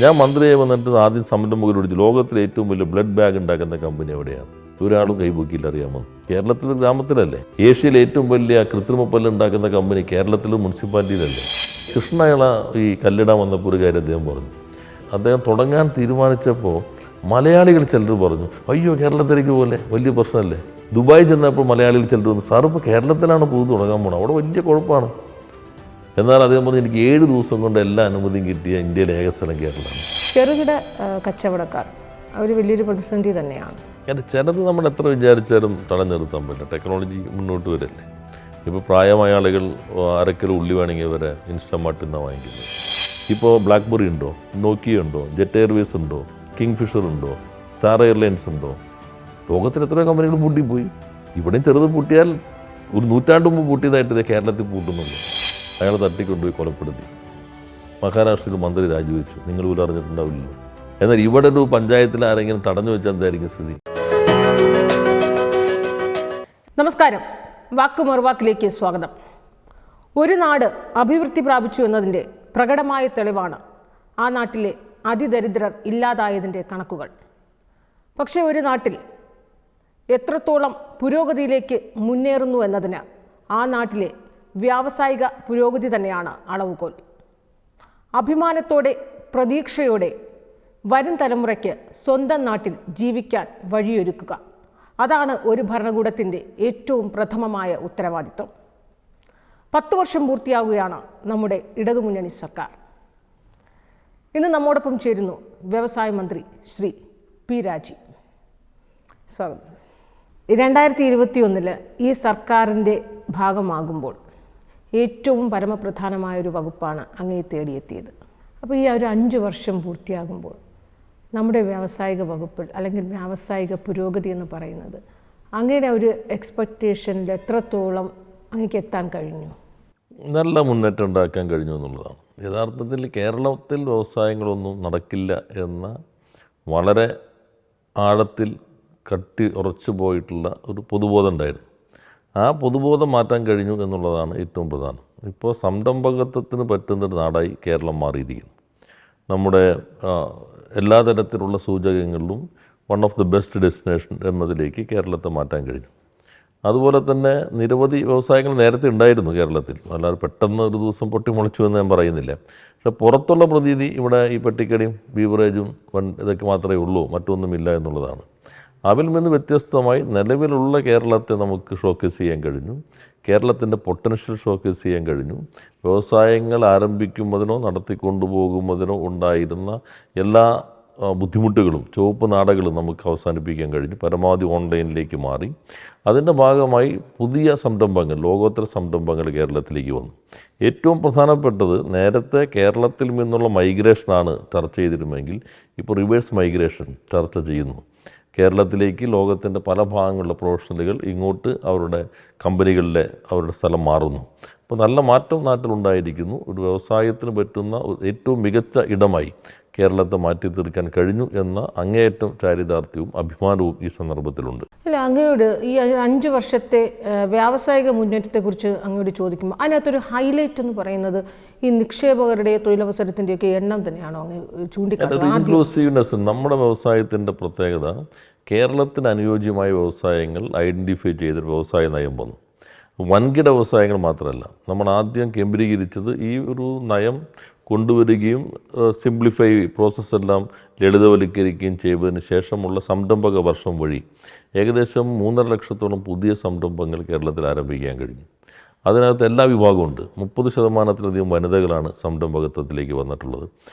ഞാൻ മന്ത്രിയെ വന്നിട്ട് ആദ്യം സംരംഭകർ വിളിച്ചു, ലോകത്തിലെ ഏറ്റവും വലിയ ബ്ലഡ് ബാഗ് ഉണ്ടാക്കുന്ന കമ്പനി എവിടെയാണ്? ഒരാളും കൈപൊക്കിയില്ല. അറിയാമോ? കേരളത്തിലെ ഗ്രാമത്തിലല്ലേ. ഏഷ്യയിലെ ഏറ്റവും വലിയ കൃത്രിമ പല്ല് ഉണ്ടാക്കുന്ന കമ്പനി കേരളത്തിലെ മുനിസിപ്പാലിറ്റിയിലല്ലേ. കൃഷ്ണയള ഈ കല്ലിടാൻ വന്നപ്പോൾ ഒരു കാര്യം അദ്ദേഹം പറഞ്ഞു. അദ്ദേഹം തുടങ്ങാൻ തീരുമാനിച്ചപ്പോൾ മലയാളികൾ ചിലർ പറഞ്ഞു, അയ്യോ കേരളത്തിലേക്ക് പോലെ വലിയ പ്രശ്നമല്ലേ. ദുബായ് ചെന്നപ്പോൾ മലയാളികൾ ചിലർ വന്നു, സാർ ഇപ്പോൾ കേരളത്തിലാണ് പുതു തുടങ്ങാൻ പോകണം, അവിടെ വലിയ കുഴപ്പമാണ്. എന്നാൽ അദ്ദേഹം പറഞ്ഞു, എനിക്ക് 7 ദിവസം കൊണ്ട് എല്ലാ അനുമതിയും കിട്ടിയ ഇന്ത്യയിലെ ഏക സ്ഥലം കേരളമാണ്. ചെറുകിട കച്ചവടക്കാർ അവർ വലിയൊരു പ്രതിസന്ധി തന്നെയാണ്. കാരണം ചിലത് നമ്മൾ എത്ര വിചാരിച്ചാലും തടഞ്ഞു നിർത്താൻ പറ്റില്ല. ടെക്നോളജി മുന്നോട്ട് വരല്ലേ. ഇപ്പോൾ പ്രായമായ ആളുകൾ 1/2 കിലോ ഉള്ളി വേണമെങ്കിൽ വരെ ഇൻസ്റ്റമാർട്ടിൽ നിന്നാണ് വാങ്ങിക്കുന്നത്. ഇപ്പോൾ ബ്ലാക്ക്ബെറി ഉണ്ടോ, നോക്കിയ ഉണ്ടോ, ജെറ്റ് എയർവേസ് ഉണ്ടോ, കിങ് ഫിഷർ ഉണ്ടോ, സ്റ്റാർ എയർലൈൻസ് ഉണ്ടോ? ലോകത്തിൽ എത്രയോ കമ്പനികൾ പൂട്ടിപ്പോയി. ഇവിടെയും ചെറുത് പൂട്ടിയാൽ ഒരു നൂറ്റാണ്ട് മുമ്പ് പൂട്ടിയതായിട്ട് ഇത് കേരളത്തിൽ പൂട്ടുന്നുള്ളൂ. അയാൾ തട്ടിക്കൊണ്ടുപോയി കൊലപ്പെടുത്തി. മഹാരാഷ്ട്രയിൽ മന്ത്രി രാജിവെച്ചു. നിങ്ങൾ പോലും അറിഞ്ഞിട്ടുണ്ടാവില്ലല്ലോ. എന്നാൽ ഇവിടെ ഒരു പഞ്ചായത്തിൽ ആരെങ്കിലും തടഞ്ഞു വെച്ചാൽ എന്തായിരിക്കും സ്ഥിതി? നമസ്കാരം, വാക്ക് മറുവാക്കിലേക്ക് സ്വാഗതം. ഒരു നാട് അഭിവൃദ്ധി പ്രാപിച്ചു എന്നതിൻ്റെ പ്രകടമായ തെളിവാണ് ആ നാട്ടിലെ അതിദരിദ്രർ ഇല്ലാതായതിൻ്റെ കണക്കുകൾ. പക്ഷേ ഒരു നാട്ടിൽ എത്രത്തോളം പുരോഗതിയിലേക്ക് മുന്നേറുന്നു എന്നതിന് ആ നാട്ടിലെ വ്യാവസായിക പുരോഗതി തന്നെയാണ് അളവുകോൽ. അഭിമാനത്തോടെ പ്രതീക്ഷയോടെ വരും തലമുറയ്ക്ക് സ്വന്തം നാട്ടിൽ ജീവിക്കാൻ വഴിയൊരുക്കുക, അതാണ് ഒരു ഭരണകൂടത്തിൻ്റെ ഏറ്റവും പ്രഥമമായ ഉത്തരവാദിത്വം. 10 വർഷം പൂർത്തിയാകുകയാണ് നമ്മുടെ ഇടതുമുന്നണി സർക്കാർ. ഇന്ന് നമ്മോടൊപ്പം ചേരുന്നു വ്യവസായ മന്ത്രി ശ്രീ പി രാജീവ്. സ്വാഗതം. 2021 ഈ സർക്കാരിൻ്റെ ഭാഗമാകുമ്പോൾ ഏറ്റവും പരമപ്രധാനമായൊരു വകുപ്പാണ് അങ്ങേ തേടിയെത്തിയത്. അപ്പോൾ ഈ ഒരു 5 വർഷം പൂർത്തിയാകുമ്പോൾ നമ്മുടെ വ്യാവസായിക വകുപ്പിൽ അല്ലെങ്കിൽ വ്യാവസായിക പുരോഗതി എന്ന് പറയുന്നത് അങ്ങയുടെ ഒരു എക്സ്പെക്റ്റേഷനിൽ എത്രത്തോളം അങ്ങേക്ക് എത്താൻ കഴിഞ്ഞു? നല്ല മുന്നേറ്റം ഉണ്ടാക്കാൻ കഴിഞ്ഞു എന്നുള്ളതാണ്. യഥാർത്ഥത്തിൽ കേരളത്തിൽ വ്യവസായങ്ങളൊന്നും നടക്കില്ല എന്ന വളരെ ആഴത്തിൽ കട്ടി ഉറച്ചു പോയിട്ടുള്ള ഒരു പൊതുബോധം ഉണ്ടായിരുന്നു. ആ പൊതുബോധം മാറ്റാൻ കഴിഞ്ഞു എന്നുള്ളതാണ് ഏറ്റവും പ്രധാനം. ഇപ്പോൾ സംരംഭകത്വത്തിന് പറ്റുന്നൊരു നാടായി കേരളം മാറിയിരിക്കുന്നു. നമ്മുടെ എല്ലാ തരത്തിലുള്ള സൂചകങ്ങളിലും one of the best destination എന്നതിലേക്ക് കേരളത്തെ മാറ്റാൻ കഴിഞ്ഞു. അതുപോലെ തന്നെ നിരവധി വ്യവസായങ്ങൾ നേരത്തെ ഉണ്ടായിരുന്നു കേരളത്തിൽ. അല്ലാതെ പെട്ടെന്ന് ഒരു ദിവസം പൊട്ടിമുളച്ചു എന്ന് ഞാൻ പറയുന്നില്ല. പക്ഷേ പുറത്തുള്ള പ്രതീതി ഇവിടെ ഈ പെട്ടിക്കടയും ബീവറേജും ഇതൊക്കെ മാത്രമേ ഉള്ളൂ, മറ്റൊന്നുമില്ല എന്നുള്ളതാണ്. അതിൽ നിന്ന് വ്യത്യസ്തമായി നിലവിലുള്ള കേരളത്തെ നമുക്ക് ഷോക്കേസ് ചെയ്യാൻ കഴിഞ്ഞു. കേരളത്തിൻ്റെ പൊട്ടൻഷ്യൽ ഷോക്കേസ് ചെയ്യാൻ കഴിഞ്ഞു. വ്യവസായങ്ങൾ ആരംഭിക്കുന്നതിനോ നടത്തിക്കൊണ്ടുപോകുന്നതിനോ ഉണ്ടായിരുന്ന എല്ലാ ബുദ്ധിമുട്ടുകളും ചുവപ്പ് നാടകളും നമുക്ക് അവസാനിപ്പിക്കാൻ കഴിഞ്ഞു. പരമാവധി ഓൺലൈനിലേക്ക് മാറി. അതിൻ്റെ ഭാഗമായി പുതിയ സംരംഭങ്ങൾ, ലോകോത്തര സംരംഭങ്ങൾ കേരളത്തിലേക്ക് വന്നു. ഏറ്റവും പ്രധാനപ്പെട്ടത്, നേരത്തെ കേരളത്തിൽ നിന്നുള്ള മൈഗ്രേഷനാണ് ചർച്ച ചെയ്തിരുമെങ്കിൽ ഇപ്പോൾ റിവേഴ്സ് മൈഗ്രേഷൻ ചർച്ച ചെയ്യുന്നു. കേരളത്തിലേക്ക് ലോകത്തിൻ്റെ പല ഭാഗങ്ങളിലെ പ്രൊഫഷണലുകൾ ഇങ്ങോട്ട് അവരുടെ കമ്പനികളിലെ അവരുടെ സ്ഥലം മാറുന്നു. അപ്പോൾ നല്ല മാറ്റം നാട്ടിലുണ്ടായിരിക്കുന്നു. ഒരു വ്യവസായത്തിന് പറ്റുന്ന ഏറ്റവും മികച്ച ഇടമായി കേരളത്തെ മാറ്റി തീർക്കാൻ കഴിഞ്ഞു എന്ന അങ്ങേയറ്റം ചാരിതാർത്ഥ്യവും അഭിമാനവും ഈ സന്ദർഭത്തിലുണ്ട്. അല്ല, അങ്ങയോട് ഈ 5 വർഷത്തെ വ്യാവസായിക മുന്നേറ്റത്തെക്കുറിച്ച് അങ്ങോട്ട് ചോദിക്കുമ്പോൾ അതിനകത്തൊരു ഹൈലൈറ്റ് എന്ന് പറയുന്നത് ഈ നിക്ഷേപകരുടെ തൊഴിലവസരത്തിൻ്റെയൊക്കെ എണ്ണം തന്നെയാണോ അങ്ങ് ചൂണ്ടിക്കാട്ടുന്നത്? ഇൻക്ലൂസീവ്നെസ് നമ്മുടെ വ്യവസായത്തിൻ്റെ പ്രത്യേകത. കേരളത്തിന് അനുയോജ്യമായ വ്യവസായങ്ങൾ ഐഡൻറ്റിഫൈ ചെയ്തൊരു വ്യവസായ നയം വന്നു. വൻകിട വ്യവസായങ്ങൾ മാത്രമല്ല, നമ്മൾ ആദ്യം കേന്ദ്രീകരിച്ചത് ഈ ഒരു നയം കൊണ്ടുവരികയും സിംപ്ലിഫൈ പ്രോസസ്സെല്ലാം ലളിതവൽക്കരിക്കുകയും ചെയ്തതിന് ശേഷമുള്ള സംരംഭക വർഷം വഴി ഏകദേശം 3.5 ലക്ഷത്തോളം പുതിയ സംരംഭങ്ങൾ കേരളത്തിൽ ആരംഭിക്കാൻ കഴിഞ്ഞു. അതിനകത്ത് എല്ലാ വിഭാഗമുണ്ട്. 30% വനിതകളാണ് സംരംഭകത്വത്തിലേക്ക് വന്നിട്ടുള്ളത്.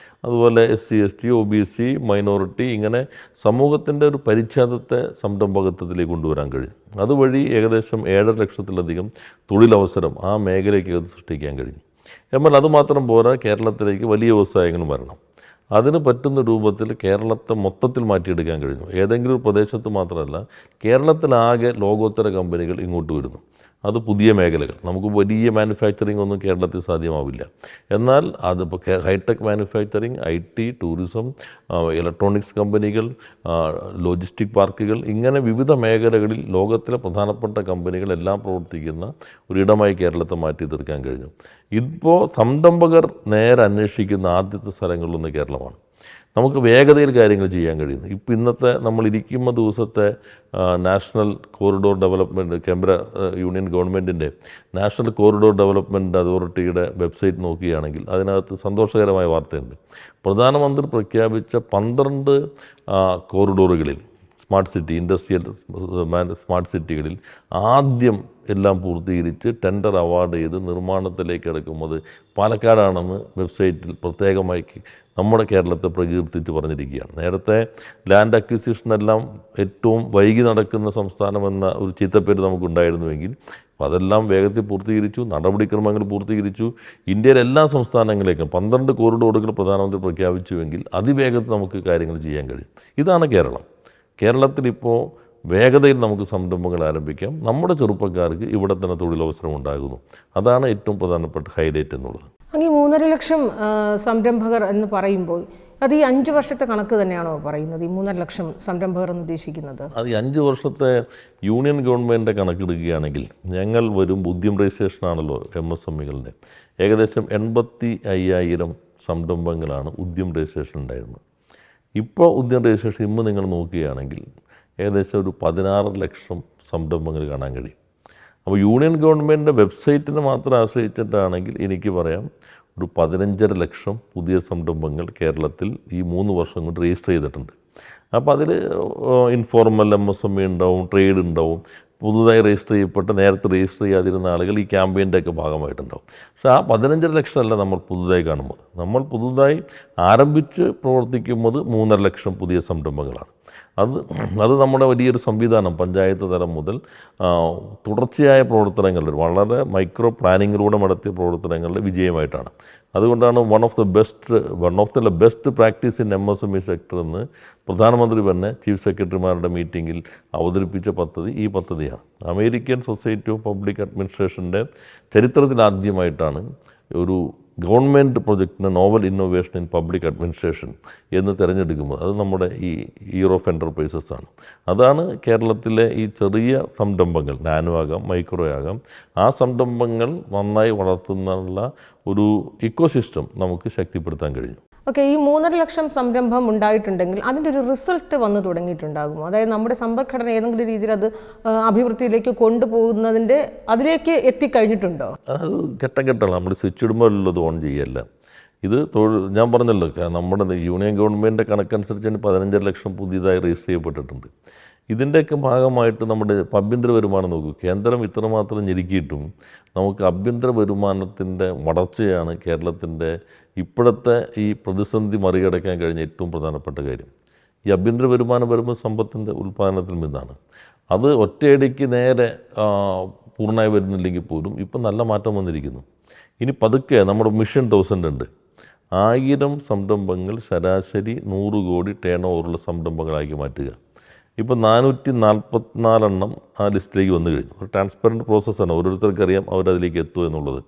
അതുപോലെ SC, ST, OBC, മൈനോറിറ്റി, ഇങ്ങനെ സമൂഹത്തിൻ്റെ ഒരു പരിച്ഛേദത്തെ സംരംഭകത്വത്തിലേക്ക് കൊണ്ടുവരാൻ കഴിയും. അതുവഴി ഏകദേശം 7.5 ലക്ഷത്തിലധികം തൊഴിലവസരം ആ മേഖലയ്ക്ക് സൃഷ്ടിക്കാൻ കഴിഞ്ഞു. എന്നാൽ അതുമാത്രം പോരാ, കേരളത്തിലേക്ക് വലിയ വ്യവസായങ്ങളും വരണം. അതിന് പറ്റുന്ന രൂപത്തിൽ കേരളത്തെ മൊത്തത്തിൽ മാറ്റിയെടുക്കാൻ കഴിഞ്ഞു. ഏതെങ്കിലും ഒരു പ്രദേശത്ത് മാത്രമല്ല, കേരളത്തിലാകെ ലോകോത്തര കമ്പനികൾ ഇങ്ങോട്ട് വരുന്നു. അത് പുതിയ മേഖലകൾ. നമുക്ക് വലിയ മാനുഫാക്ചറിങ് ഒന്നും കേരളത്തിൽ സാധ്യമാവില്ല. എന്നാൽ അതിപ്പോൾ hi-tech manufacturing, IT, tourism, electronics കമ്പനികൾ, ലോജിസ്റ്റിക് പാർക്കുകൾ, ഇങ്ങനെ വിവിധ മേഖലകളിൽ ലോകത്തിലെ പ്രധാനപ്പെട്ട കമ്പനികളെല്ലാം പ്രവർത്തിക്കുന്ന ഒരിടമായി കേരളത്തെ മാറ്റി തീർക്കാൻ കഴിഞ്ഞു. ഇപ്പോൾ സംരംഭകർ നേരെ അന്വേഷിക്കുന്ന ആദ്യത്തെ സ്ഥലങ്ങളിലൊന്ന് കേരളമാണ്. നമുക്ക് വേഗതയിൽ കാര്യങ്ങൾ ചെയ്യാൻ കഴിയുന്നു. ഇപ്പോൾ ഇന്നത്തെ നമ്മളിരിക്കുന്ന ദിവസത്തെ നാഷണൽ കോറിഡോർ ഡെവലപ്മെൻറ്റ് കേന്ദ്ര യൂണിയൻ ഗവൺമെൻറ്റിൻ്റെ നാഷണൽ കോറിഡോർ ഡെവലപ്മെൻറ്റ് അതോറിറ്റിയുടെ വെബ്സൈറ്റ് നോക്കുകയാണെങ്കിൽ അതിനകത്ത് സന്തോഷകരമായ വാർത്തയുണ്ട്. പ്രധാനമന്ത്രി പ്രഖ്യാപിച്ച 12 കോറിഡോറുകളിൽ സ്മാർട്ട് സിറ്റി, ഇൻഡസ്ട്രിയൽ സ്മാർട്ട് സിറ്റികളിൽ ആദ്യം എല്ലാം പൂർത്തീകരിച്ച് ടെൻഡർ അവാർഡ് ചെയ്ത് നിർമ്മാണത്തിലേക്ക് എടുക്കുന്നത് പാലക്കാടാണെന്ന് വെബ്സൈറ്റിൽ പ്രത്യേകമായി നമ്മുടെ കേരളത്തെ പ്രകീർത്തിച്ച് പറഞ്ഞിരിക്കുകയാണ്. നേരത്തെ ലാൻഡ് അക്വിസിഷനെല്ലാം ഏറ്റവും വൈകി നടക്കുന്ന സംസ്ഥാനമെന്ന ഒരു ചീത്തപ്പേര് നമുക്കുണ്ടായിരുന്നുവെങ്കിൽ അപ്പോൾ അതെല്ലാം വേഗത്തിൽ പൂർത്തീകരിച്ചു, നടപടിക്രമങ്ങൾ പൂർത്തീകരിച്ചു. ഇന്ത്യയിലെ എല്ലാ സംസ്ഥാനങ്ങളിലേക്കും 12 കോറിഡോറുകൾ പ്രധാനമന്ത്രി പ്രഖ്യാപിച്ചുവെങ്കിൽ അതിവേഗത്തിൽ നമുക്ക് കാര്യങ്ങൾ ചെയ്യാൻ കഴിയും. ഇതാണ് കേരളം. കേരളത്തിലിപ്പോൾ വേഗതയിൽ നമുക്ക് സംരംഭങ്ങൾ ആരംഭിക്കാം. നമ്മുടെ ചെറുപ്പക്കാർക്ക് ഇവിടെ തന്നെ തൊഴിലവസരം ഉണ്ടാകുന്നു. അതാണ് ഏറ്റവും പ്രധാനപ്പെട്ട ഹൈലൈറ്റ് എന്നുള്ളത്. അങ്ങ് 3.5 ലക്ഷം സംരംഭകർ എന്ന് പറയുമ്പോൾ അത് ഈ 5 വർഷത്തെ കണക്ക് തന്നെയാണോ പറയുന്നത്, ഈ 3.5 ലക്ഷം സംരംഭകർ എന്ന് ഉദ്ദേശിക്കുന്നത്? അത് ഈ 5 വർഷത്തെ യൂണിയൻ ഗവൺമെൻറ്റിൻ്റെ കണക്കെടുക്കുകയാണെങ്കിൽ ഞങ്ങൾ വരും ഉദ്യം രജിസ്ട്രേഷനാണല്ലോ MSMEകളുടെ, ഏകദേശം 85,000 സംരംഭങ്ങളാണ് ഉദ്യം രജിസ്ട്രേഷൻ ഉണ്ടായിരുന്നത്. ഇപ്പോൾ ഉദ്യം രജിസ്ട്രേഷൻ ഇന്ന് നിങ്ങൾ നോക്കുകയാണെങ്കിൽ ഏകദേശം ഒരു 16 ലക്ഷം സംരംഭങ്ങൾ കാണാൻ കഴിയും. അപ്പോൾ യൂണിയൻ ഗവൺമെൻറ്റിൻ്റെ വെബ്സൈറ്റിനെ മാത്രം ആശ്രയിച്ചിട്ടാണെങ്കിൽ എനിക്ക് പറയാം ഒരു 15.5 ലക്ഷം പുതിയ സംരംഭങ്ങൾ കേരളത്തിൽ ഈ 3 വർഷം കൊണ്ട് രജിസ്റ്റർ ചെയ്തിട്ടുണ്ട്. അപ്പോൾ അതിൽ ഇൻഫോർമൽ MSME ഉണ്ടാവും, ട്രേഡ് ഉണ്ടാവും, പുതുതായി രജിസ്റ്റർ ചെയ്യപ്പെട്ട നേരത്തെ രജിസ്റ്റർ ചെയ്യാതിരുന്ന ആളുകൾ ഈ ക്യാമ്പയിൻ്റെ ഒക്കെ ഭാഗമായിട്ടുണ്ടാവും. പക്ഷേ ആ 15.5 ലക്ഷമല്ല നമ്മൾ പുതുതായി കാണുന്നത്. നമ്മൾ പുതുതായി ആരംഭിച്ച് പ്രവർത്തിക്കുന്നത് 3.5 ലക്ഷം പുതിയ സംരംഭങ്ങളാണ്. അത് നമ്മുടെ വലിയൊരു സംവിധാനം പഞ്ചായത്ത് തലം മുതൽ തുടർച്ചയായ പ്രവർത്തനങ്ങളുടെ വളരെ മൈക്രോ പ്ലാനിങ്ങിലൂടെ നടത്തിയ പ്രവർത്തനങ്ങളുടെ വിജയമായിട്ടാണ്. അതുകൊണ്ടാണ് one of the best practice in MSME sector എന്ന് പ്രധാനമന്ത്രി തന്നെ ചീഫ് സെക്രട്ടറിമാരുടെ മീറ്റിങ്ങിൽ അവതരിപ്പിച്ച പദ്ധതി ഈ പദ്ധതിയാണ്. അമേരിക്കൻ സൊസൈറ്റി ഓഫ് പബ്ലിക് അഡ്മിനിസ്ട്രേഷൻ്റെ ചരിത്രത്തിലാദ്യമായിട്ടാണ് ഒരു ഗവൺമെൻറ് പ്രൊജക്റ്റിന് novel innovation in public administration എന്ന് തിരഞ്ഞെടുക്കുമ്പോൾ അത് നമ്മുടെ ഈ ഇയർ ഓഫ് എൻ്റർപ്രൈസസ് ആണ്. അതാണ് കേരളത്തിലെ ഈ ചെറിയ സംരംഭങ്ങൾ, നാനോ ആകാം, മൈക്രോ ആകാം, ആ സംരംഭങ്ങൾ നന്നായി വളർത്തുന്നുള്ള ഒരു ഇക്കോസിസ്റ്റം നമുക്ക് ശക്തിപ്പെടുത്താൻ കഴിഞ്ഞു. ഓക്കെ, ഈ 3.5 ലക്ഷം സംരംഭം ഉണ്ടായിട്ടുണ്ടെങ്കിൽ അതിൻ്റെ ഒരു റിസൾട്ട് വന്നു തുടങ്ങിയിട്ടുണ്ടാകുമോ? അതായത് നമ്മുടെ സമ്പദ്ഘടന ഏതെങ്കിലും രീതിയിൽ അത് അഭിവൃദ്ധിയിലേക്ക് കൊണ്ടുപോകുന്നതിൻ്റെ അതിലേക്ക് എത്തിക്കഴിഞ്ഞിട്ടുണ്ടോ? അത് ഘട്ടം ഘട്ടമാണ്. നമ്മൾ സ്വിച്ച് ഇടുമ്പോഴുള്ളത് ഓൺ ചെയ്യല്ല. ഇത് ഞാൻ പറഞ്ഞല്ലോ, നമ്മുടെ യൂണിയൻ ഗവൺമെൻറ്റിൻ്റെ കണക്കനുസരിച്ച് 15 ലക്ഷം പുതിയതായി രജിസ്റ്റർ ചെയ്യപ്പെട്ടിട്ടുണ്ട്. ഇതിൻ്റെയൊക്കെ ഭാഗമായിട്ട് നമ്മുടെ ആഭ്യന്തര വരുമാനം നോക്കൂ. കേന്ദ്രം ഇത്രമാത്രം ഞെരുക്കിയിട്ടും നമുക്ക് ആഭ്യന്തര വരുമാനത്തിൻ്റെ വളർച്ചയാണ് കേരളത്തിൻ്റെ ഇപ്പോഴത്തെ ഈ പ്രതിസന്ധി മറികടക്കാൻ കഴിഞ്ഞ ഏറ്റവും പ്രധാനപ്പെട്ട കാര്യം. ഈ ആഭ്യന്തര വരുമാനം വരുമ്പോൾ സമ്പത്തിൻ്റെ ഉൽപ്പാദനത്തിൽ നിന്നാണ്. അത് ഒറ്റയടിക്ക് നേരെ പൂർണ്ണമായി വരുന്നില്ലെങ്കിൽ പോലും ഇപ്പം നല്ല മാറ്റം വന്നിരിക്കുന്നു. ഇനി പതുക്കെ നമ്മുടെ മിഷൻ 1000 ഉണ്ട്. 1000 സംരംഭങ്ങൾ ശരാശരി 100 കോടി ടേൺ ഓവറുള്ള സംരംഭങ്ങളാക്കി മാറ്റുക. ഇപ്പോൾ 444 എണ്ണം ആ ലിസ്റ്റിലേക്ക് വന്നു കഴിഞ്ഞു. ഒരു ട്രാൻസ്പെറൻറ്റ് പ്രോസസ്സാണ്. ഓരോരുത്തർക്കറിയാം അവരതിലേക്ക് എത്തുക എന്നുള്ളത്.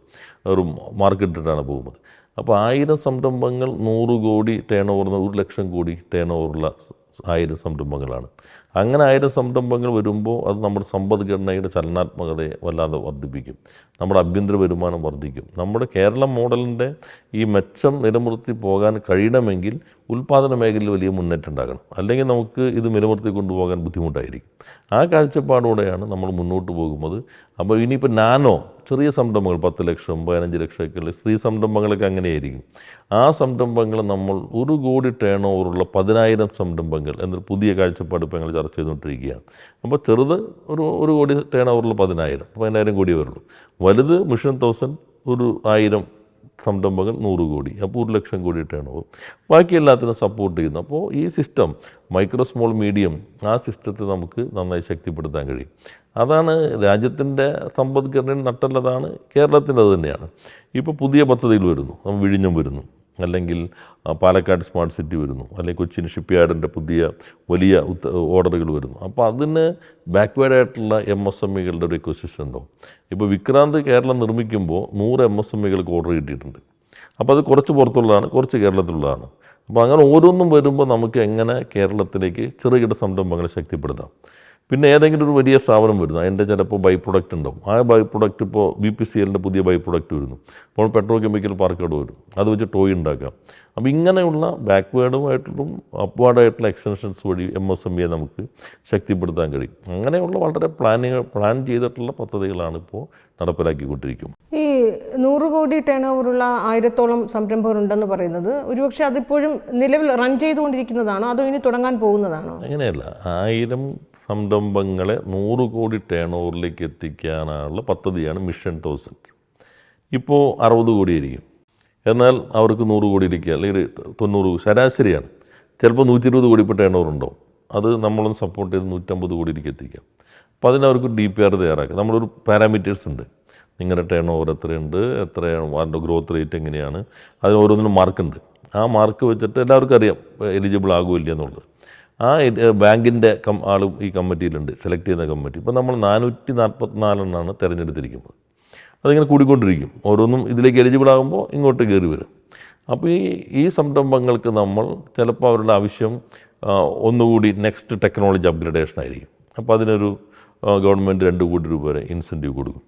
ഒരു മാർക്കറ്റിട്ടാണ് പോകുന്നത്. അപ്പോൾ 1000 സംരംഭങ്ങൾ 100 കോടി turn over, 1 lakh crore turn ഓവറുള്ള 1000 സംരംഭങ്ങളാണ്. അങ്ങനെ 1000 സംരംഭങ്ങൾ വരുമ്പോൾ അത് നമ്മുടെ സമ്പദ്ഘടനയുടെ ചലനാത്മകതയെ വല്ലാതെ വർദ്ധിപ്പിക്കും. നമ്മുടെ ആഭ്യന്തര വരുമാനം വർദ്ധിക്കും. നമ്മുടെ കേരളം മോഡലിൻ്റെ ഈ മെച്ചം നിലനിർത്തി പോകാൻ കഴിയണമെങ്കിൽ ഉൽപ്പാദന മേഖലയിൽ വലിയ മുന്നേറ്റം ഉണ്ടാകണം. അല്ലെങ്കിൽ നമുക്ക് ഇത് നിലനിർത്തി കൊണ്ടുപോകാൻ ബുദ്ധിമുട്ടായിരിക്കും. ആ കാഴ്ചപ്പാടോടെയാണ് നമ്മൾ മുന്നോട്ട് പോകുന്നത്. അപ്പോൾ ഇനിയിപ്പോൾ ചെറിയ സംരംഭങ്ങൾ 10 ലക്ഷം 15 ലക്ഷമൊക്കെ ഉള്ള സ്ത്രീ സംരംഭങ്ങളൊക്കെ അങ്ങനെയായിരിക്കും. ആ സംരംഭങ്ങൾ നമ്മൾ 1 കോടി ടേൺ ഓവറുള്ള 10,000 സംരംഭങ്ങൾ എന്നൊരു പുതിയ കാഴ്ചപ്പാട് ഇപ്പോൾ ഞങ്ങൾ ചർച്ച ചെയ്തുകൊണ്ടിരിക്കുകയാണ്. അപ്പോൾ ചെറുത് ഒരു 1 കോടി ടേൺ ഓവറുള്ള 10,000 കോടി വരുള്ളൂ. വലുത് മിഷൻ 1000 ഒരു 1000 സംരംഭങ്ങൾ 100 കോടി, അപ്പോൾ 1 ലക്ഷം കോടി ടേൺ ഓവർ. ബാക്കി എല്ലാത്തിനും സപ്പോർട്ട് ചെയ്യുന്നു. അപ്പോൾ ഈ സിസ്റ്റം മൈക്രോ സ്മോൾ മീഡിയം ആ സിസ്റ്റത്തെ നമുക്ക് നന്നായി ശക്തിപ്പെടുത്താൻ കഴിയും. അതാണ് രാജ്യത്തിൻ്റെ സമ്പദ്ഘടനയിൽ നട്ടല്ലതാണ് കേരളത്തിൻ്റെ അത് തന്നെയാണ്. ഇപ്പോൾ പുതിയ പദ്ധതികൾ വരുന്നു. വിഴിഞ്ഞം വരുന്നു, അല്ലെങ്കിൽ പാലക്കാട് സ്മാർട്ട് സിറ്റി വരുന്നു, അല്ലെങ്കിൽ കൊച്ചിൻ ഷിപ്പ് യാർഡിൻ്റെ പുതിയ വലിയ ഓർഡറുകൾ വരുന്നു. അപ്പോൾ അതിന് ബാക്ക്വേർഡായിട്ടുള്ള MSMEകളുടെ ഒരു ഇക്കോസിസ്റ്റം ഉണ്ടാവും. ഇപ്പോൾ വിക്രാന്ത് കേരളം നിർമ്മിക്കുമ്പോൾ 100 MSMEകൾക്ക് ഓർഡർ കിട്ടിയിട്ടുണ്ട്. അപ്പോൾ അത് കുറച്ച് പുറത്തുള്ളതാണ്, കുറച്ച് കേരളത്തിലുള്ളതാണ്. അപ്പോൾ അങ്ങനെ ഓരോന്നും വരുമ്പോൾ നമുക്ക് എങ്ങനെ കേരളത്തിലേക്ക് ചെറുകിട സംരംഭങ്ങളെ ശക്തിപ്പെടുത്താം. പിന്നെ ഏതെങ്കിലും ഒരു വലിയ സ്ഥാപനം വരുന്നു, അതിൻ്റെ ചിലപ്പോൾ ബൈ പ്രൊഡക്റ്റ് ഉണ്ടാവും. ആ ബൈ പ്രൊഡക്റ്റ് ഇപ്പോൾ BPCLൻ്റെ പുതിയ ബൈ പ്രൊഡക്റ്റ് വരുന്നു, അപ്പോൾ പെട്രോ കെമിക്കൽ പാർക്ക് അവിടെ വരും, അത് വെച്ച് ടോയ് ഉണ്ടാക്കാം. അപ്പോൾ ഇങ്ങനെയുള്ള ബാക്ക്വേർഡുമായിട്ടുള്ള അപ്വാർഡായിട്ടുള്ള എക്സ്റ്റൻഷൻസ് വഴി MSME നമുക്ക് ശക്തിപ്പെടുത്താൻ കഴിയും. അങ്ങനെയുള്ള വളരെ പ്ലാൻ ചെയ്തിട്ടുള്ള പദ്ധതികളാണ് ഇപ്പോൾ നടപ്പിലാക്കിക്കൊണ്ടിരിക്കുന്നത്. ഈ 100 കോടി ടേൺ ഓവറുള്ള 1000-ഓളം സംരംഭകരുണ്ടെന്ന് പറയുന്നത് ഒരുപക്ഷെ അതിപ്പോഴും നിലവിൽ റൺ ചെയ്തുകൊണ്ടിരിക്കുന്നതാണോ അതോ ഇനി തുടങ്ങാൻ പോകുന്നതാണോ? അങ്ങനെയല്ല, 1000 സംരംഭങ്ങളെ 100 കോടി ടേൺ ഓവറിലേക്ക് എത്തിക്കാനുള്ള പദ്ധതിയാണ് മിഷൻ 1000. ഇപ്പോൾ 60 കോടിയായിരിക്കും, എന്നാൽ അവർക്ക് 100 കോടിയിലേക്ക് അല്ലെങ്കിൽ 90 ശരാശരിയാണ്. ചിലപ്പോൾ 120 കോടി ഇപ്പോൾ ടേൺ ഓവർ ഉണ്ടാവും, അത് നമ്മളൊന്ന് സപ്പോർട്ട് ചെയ്ത് 150 കോടിയിലേക്ക് എത്തിക്കാം. അപ്പോൾ അതിനവർക്ക് DPR തയ്യാറാക്കാം. നമ്മളൊരു പാരാമീറ്റേഴ്സ് ഉണ്ട്, നിങ്ങളുടെ ടേൺ ഓവർ എത്രയുണ്ട്, എത്രയാണ് അതിൻ്റെ ഗ്രോത്ത് റേറ്റ് എങ്ങനെയാണ്, അതിന് ഓരോന്നിനും മാർക്കുണ്ട്. ആ മാർക്ക് വെച്ചിട്ട് എല്ലാവർക്കും അറിയാം എലിജിബിൾ ആകുമില്ല എന്നുള്ളത്. ആ ബാങ്കിൻ്റെ ആളും ഈ കമ്മിറ്റിയിലുണ്ട്, സെലക്ട് ചെയ്യുന്ന കമ്മിറ്റി. ഇപ്പോൾ നമ്മൾ 444 തിരഞ്ഞെടുത്തിരിക്കുന്നത്. അതിങ്ങനെ കൂടിക്കൊണ്ടിരിക്കും, ഓരോന്നും ഇതിലേക്ക് എലിജിബിൾ ആകുമ്പോൾ ഇങ്ങോട്ട് കയറി വരും. അപ്പോൾ ഈ സംരംഭങ്ങൾക്ക് നമ്മൾ ചിലപ്പോൾ അവരുടെ ആവശ്യം ഒന്നുകൂടി നെക്സ്റ്റ് ടെക്നോളജി അപ്ഗ്രഡേഷൻ ആയിരിക്കും. അപ്പോൾ അതിനൊരു ഗവൺമെൻറ് 2 കോടി രൂപ വരെ ഇൻസെൻറ്റീവ് കൊടുക്കും.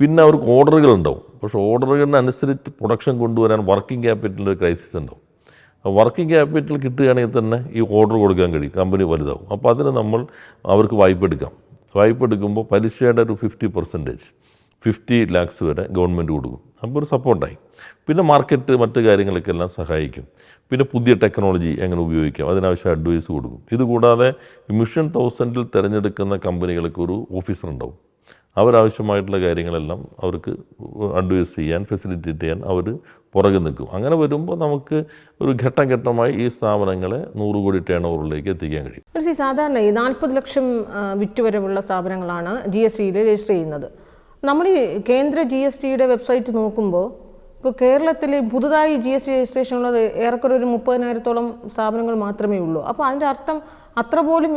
പിന്നെ അവർക്ക് ഓർഡറുകൾ ഉണ്ടാവും, പക്ഷേ ഓർഡറുകളിനനുസരിച്ച് പ്രൊഡക്ഷൻ കൊണ്ടുവരാൻ വർക്കിംഗ് ക്യാപിറ്റലിൻ്റെ ക്രൈസിസ് ഉണ്ടാവും. വർക്കിംഗ് ക്യാപിറ്റൽ കിട്ടുകയാണെങ്കിൽ തന്നെ ഈ ഓർഡർ കൊടുക്കാൻ കഴിയും, കമ്പനി വലുതാവും. അപ്പോൾ അതിന് നമ്മൾ അവർക്ക് വായ്പ എടുക്കാം. വായ്പ എടുക്കുമ്പോൾ പലിശയുടെ ഒരു 50%, 50 lakhs വരെ ഗവൺമെൻറ് കൊടുക്കും. അപ്പോൾ ഒരു സപ്പോർട്ടായി. പിന്നെ മാർക്കറ്റ് മറ്റ് കാര്യങ്ങൾക്കെല്ലാം സഹായിക്കും. പിന്നെ പുതിയ ടെക്നോളജി എങ്ങനെ ഉപയോഗിക്കാം അതിനാവശ്യം അഡ്വൈസ് കൊടുക്കും. ഇതുകൂടാതെ മിഷൻ 1000 തിരഞ്ഞെടുക്കുന്ന കമ്പനികൾക്ക് ഒരു ഓഫീസർ ഉണ്ടാവും. അവരാവശ്യമായിട്ടുള്ള കാര്യങ്ങളെല്ലാം അവർക്ക് അഡ്വൈസ് ചെയ്യാൻ, ഫെസിലിറ്റേറ്റ് ചെയ്യാൻ അവർ പുറകെ നിൽക്കും. അങ്ങനെ വരുമ്പോൾ നമുക്ക് ഒരു ഘട്ടം ഘട്ടമായി ഈ സ്ഥാപനങ്ങളെ 100 കോടി ടേൺ ഓവറിലേക്ക് എത്തിക്കാൻ കഴിയും. സാധാരണ ഈ 40 ലക്ഷം വിറ്റുവരവുള്ള സ്ഥാപനങ്ങളാണ് GSTയിൽ രജിസ്റ്റർ ചെയ്യുന്നത്. നമ്മൾ ഈ കേന്ദ്ര GSTയുടെ വെബ്സൈറ്റ് നോക്കുമ്പോൾ ഇപ്പോൾ കേരളത്തിൽ പുതുതായി GST രജിസ്ട്രേഷൻ ഉള്ളത് ഏറെക്കുറെ ഒരു 30,000-ഓളം സ്ഥാപനങ്ങൾ മാത്രമേ ഉള്ളൂ. അപ്പോൾ അതിൻ്റെ അർത്ഥം അത്ര പോലും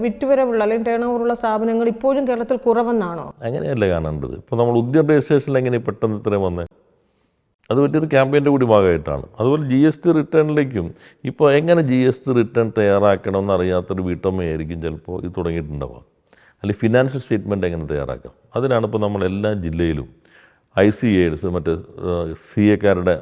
വിറ്റുവരവുള്ള അല്ലെങ്കിൽ ടേൺ ഓവറുള്ള സ്ഥാപനങ്ങൾ ഇപ്പോഴും കേരളത്തിൽ കുറവെന്നാണോ? അങ്ങനെയല്ല കാണേണ്ടത്. ഇപ്പോൾ നമ്മൾ ഉദ്യോഗ രജിസ്ട്രേഷനിൽ എങ്ങനെ പെട്ടെന്ന് ഇത്രയും വന്നേ, അത് പറ്റിയൊരു ക്യാമ്പയിൻ്റെ കൂടി ഭാഗമായിട്ടാണ്. അതുപോലെ GST റിട്ടേണിലേക്കും ഇപ്പോൾ എങ്ങനെ GST റിട്ടേൺ തയ്യാറാക്കണമെന്ന് അറിയാത്തൊരു വീട്ടമ്മയായിരിക്കും ചിലപ്പോൾ ഇത് തുടങ്ങിയിട്ടുണ്ടാവുക. അല്ലെങ്കിൽ ഫിനാൻഷ്യൽ സ്റ്റേറ്റ്മെൻറ്റ് എങ്ങനെ തയ്യാറാക്കാം, അതിനാണ് ഇപ്പോൾ നമ്മൾ എല്ലാ ജില്ലയിലും ICAs മറ്റ് CAക്കാരുടെ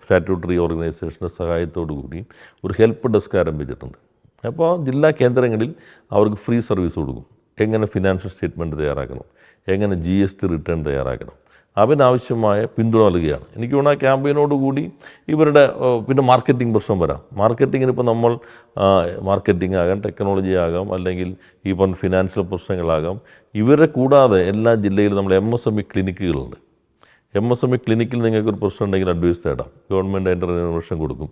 സ്റ്റാറ്റ്യൂട്ടറി ഓർഗനൈസേഷൻ്റെ സഹായത്തോടു കൂടി ഒരു ഹെൽപ്പ് ഡെസ്ക് ആരംഭിച്ചിട്ടുണ്ട്. അപ്പോൾ ജില്ലാ കേന്ദ്രങ്ങളിൽ അവർക്ക് ഫ്രീ സർവീസ് കൊടുക്കും. എങ്ങനെ ഫിനാൻഷ്യൽ സ്റ്റേറ്റ്മെൻറ്റ് തയ്യാറാക്കണം, എങ്ങനെ GST റിട്ടേൺ തയ്യാറാക്കണം, അതിനാവശ്യമായ പിന്തുണ നൽകുകയാണ്. എനിക്ക് തോന്നുന്നു ആ ക്യാമ്പയിനോടുകൂടി ഇവരുടെ പിന്നെ മാർക്കറ്റിംഗ് പ്രശ്നം വരാം. മാർക്കറ്റിങ്ങിന് ഇപ്പോൾ നമ്മൾ മാർക്കറ്റിംഗ് ആകാം, ടെക്നോളജി ആകാം, അല്ലെങ്കിൽ ഈവൻ ഫിനാൻഷ്യൽ പ്രശ്നങ്ങളാകാം. ഇവരെ കൂടാതെ എല്ലാ ജില്ലയിലും നമ്മൾ MSME ക്ലിനിക്കുകളുണ്ട്. MSME ക്ലിനിക്കിൽ നിങ്ങൾക്കൊരു പ്രശ്നം ഉണ്ടെങ്കിൽ അഡ്വൈസ് തേടാം, ഗവൺമെൻറ് അതിൻ്റെ റിനോവേഷൻ കൊടുക്കും.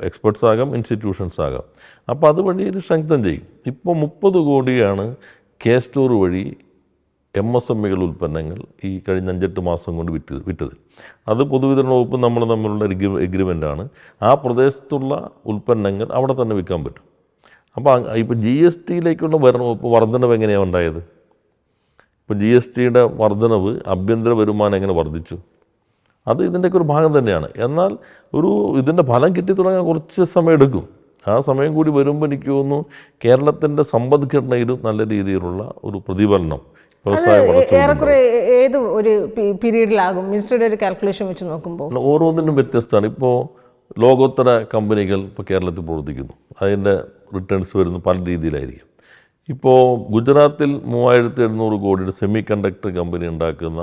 എക്സ്പെർട്സ് ആകാം, ഇൻസ്റ്റിറ്റ്യൂഷൻസ് ആകാം. അപ്പോൾ അതുവഴി ഇത് സ്ട്രെങ്തൻ ചെയ്യും. ഇപ്പോൾ 30 കോടിയാണ് K-സ്റ്റോർ വഴി MSMEകൾ ഉൽപ്പന്നങ്ങൾ ഈ കഴിഞ്ഞ 5-8 മാസം കൊണ്ട് വിറ്റത്. അത് പൊതുവിതരണ വകുപ്പ് നമ്മൾ തമ്മിലുള്ള എഗ്രിമെൻ്റാണ്. ആ പ്രദേശത്തുള്ള ഉൽപ്പന്നങ്ങൾ അവിടെ തന്നെ വിൽക്കാൻ പറ്റും. അപ്പോൾ ഇപ്പോൾ GSTയിലേക്കുള്ള വർധനവ് എങ്ങനെയാണ് ഉണ്ടായത്? ഇപ്പോൾ GSTയുടെ വർധനവ് ആഭ്യന്തര വരുമാനം എങ്ങനെ വർദ്ധിച്ചു? അത് ഇതിൻ്റെയൊക്കെ ഒരു ഭാഗം തന്നെയാണ്. എന്നാൽ ഇതിൻ്റെ ഫലം കിട്ടി തുടങ്ങാൻ കുറച്ച് സമയം എടുക്കും. ആ സമയം കൂടി വരുമ്പോൾ എനിക്ക് തോന്നുന്നു കേരളത്തിൻ്റെ സമ്പദ്ഘടനയിലും നല്ല രീതിയിലുള്ള ഒരു പ്രതിഫലനം ഏറെക്കുറെ ഏത് ഒരു പീരീഡിലാകും മിനിസ്റ്ററുടെ ഒരു കാൽക്കുലേഷൻ വെച്ച് നോക്കുമ്പോൾ? ഓരോന്നിനും വ്യത്യസ്തമാണ്. ഇപ്പോൾ ലോകോത്തര കമ്പനികൾ ഇപ്പോൾ കേരളത്തിൽ പ്രവർത്തിക്കുന്നു, അതിൻ്റെ റിട്ടേൺസ് വരുന്നത് പല രീതിയിലായിരിക്കും. ഇപ്പോൾ ഗുജറാത്തിൽ 3700 കോടിയുടെ സെമി കണ്ടക്ടർ കമ്പനി ഉണ്ടാക്കുന്ന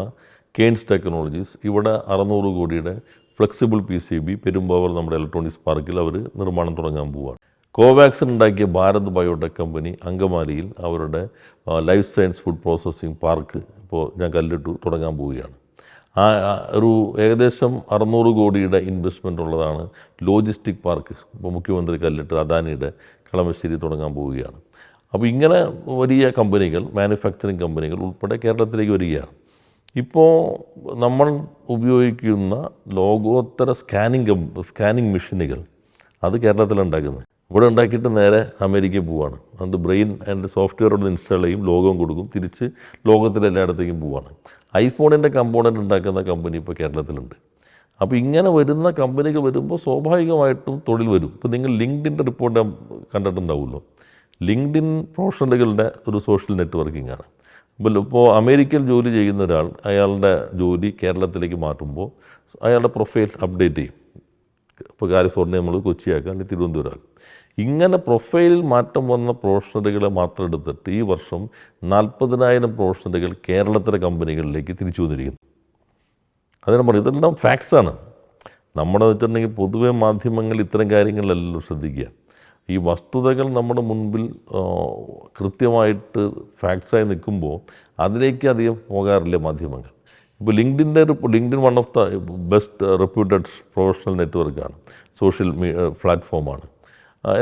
കെയ്ൻസ് ടെക്നോളജീസ് ഇവിടെ 600 കോടിയുടെ ഫ്ലെക്സിബിൾ PCB പെരുമ്പാവൂർ നമ്മുടെ ഇലക്ട്രോണിക്സ് പാർക്കിൽ അവർ നിർമ്മാണം തുടങ്ങാൻ പോവുകയാണ്. കോവാക്സിൻ ഉണ്ടാക്കിയ ഭാരത് ബയോടെക് കമ്പനി അങ്കമാലിയിൽ അവരുടെ life science food processing park ഇപ്പോൾ ഞാൻ കല്ലിട്ടു തുടങ്ങാൻ പോവുകയാണ്. ഒരു ഏകദേശം 600 കോടിയുടെ ഇൻവെസ്റ്റ്മെൻ്റ് ഉള്ളതാണ് ലോജിസ്റ്റിക് പാർക്ക്. ഇപ്പോൾ മുഖ്യമന്ത്രി കല്ലിട്ട് അദാനിയുടെ കളമശ്ശേരി തുടങ്ങാൻ പോവുകയാണ്. അപ്പോൾ ഇങ്ങനെ വലിയ കമ്പനികൾ, മാനുഫാക്ചറിങ് കമ്പനികൾ ഉൾപ്പെടെ കേരളത്തിലേക്ക് വരികയാണ്. നമ്മൾ ഉപയോഗിക്കുന്ന ലോകോത്തര സ്കാനിങ് മെഷീനുകൾ അത് കേരളത്തിലുണ്ടാക്കുന്നത്. ഇവിടെ ഉണ്ടാക്കിയിട്ട് നേരെ അമേരിക്കയിൽ പോവുകയാണ്. അതുകൊണ്ട് ബ്രെയിൻ ആൻഡ് സോഫ്റ്റ്വെയർ അവിടെ ഇൻസ്റ്റാൾ ചെയ്യും, ലോകം കൊടുക്കും, തിരിച്ച് ലോകത്തിലെല്ലായിടത്തേക്കും പോവുകയാണ്. ഐഫോണിൻ്റെ കമ്പോണൻ്റ് ഉണ്ടാക്കുന്ന കമ്പനി ഇപ്പോൾ കേരളത്തിലുണ്ട്. അപ്പോൾ ഇങ്ങനെ വരുന്ന കമ്പനികൾ വരുമ്പോൾ സ്വാഭാവികമായിട്ടും തൊഴിൽ വരും. ഇപ്പോൾ നിങ്ങൾ ലിങ്ക്ഡിൻ്റെ റിപ്പോർട്ട് കണ്ടിട്ടുണ്ടാവുമല്ലോ. ലിങ്ക്ഡിൻ പ്രൊഫഷണലുകളുടെ ഒരു സോഷ്യൽ നെറ്റ്വർക്കിംഗ് ആണ്. ഇപ്പോൾ അമേരിക്കയിൽ ജോലി ചെയ്യുന്ന ഒരാൾ അയാളുടെ ജോലി കേരളത്തിലേക്ക് മാറ്റുമ്പോൾ അയാളുടെ പ്രൊഫൈൽ അപ്ഡേറ്റ് ചെയ്യും. ഇപ്പോൾ കാലിഫോർണിയ നമ്മൾ കൊച്ചിയാക്കാം, അല്ലെങ്കിൽ തിരുവനന്തപുരം. ഇങ്ങനെ പ്രൊഫൈലിൽ മാറ്റം വന്ന പ്രൊഫഷണലുകളെ മാത്രം എടുത്തിട്ട് ഈ വർഷം 40,000 പ്രൊഫഷണലുകൾ കേരളത്തിലെ കമ്പനികളിലേക്ക് തിരിച്ചു വന്നിരിക്കുന്നു. അതിനെ പറയും, ഇതെല്ലാം ഫാക്ട്സാണ്. നമ്മുടെ വെച്ചിട്ടുണ്ടെങ്കിൽ പൊതുവെ മാധ്യമങ്ങൾ ഇത്തരം കാര്യങ്ങളിലെല്ലാം ശ്രദ്ധിക്കുക. ഈ വസ്തുതകൾ നമ്മുടെ മുൻപിൽ കൃത്യമായിട്ട് ഫാക്ട്സായി നിൽക്കുമ്പോൾ അതിലേക്ക് അധികം പോകാറില്ല മാധ്യമങ്ങൾ. ഇപ്പോൾ LinkedIn one of the best reputed professional നെറ്റ്വർക്കാണ്, സോഷ്യൽ പ്ലാറ്റ്ഫോമാണ്.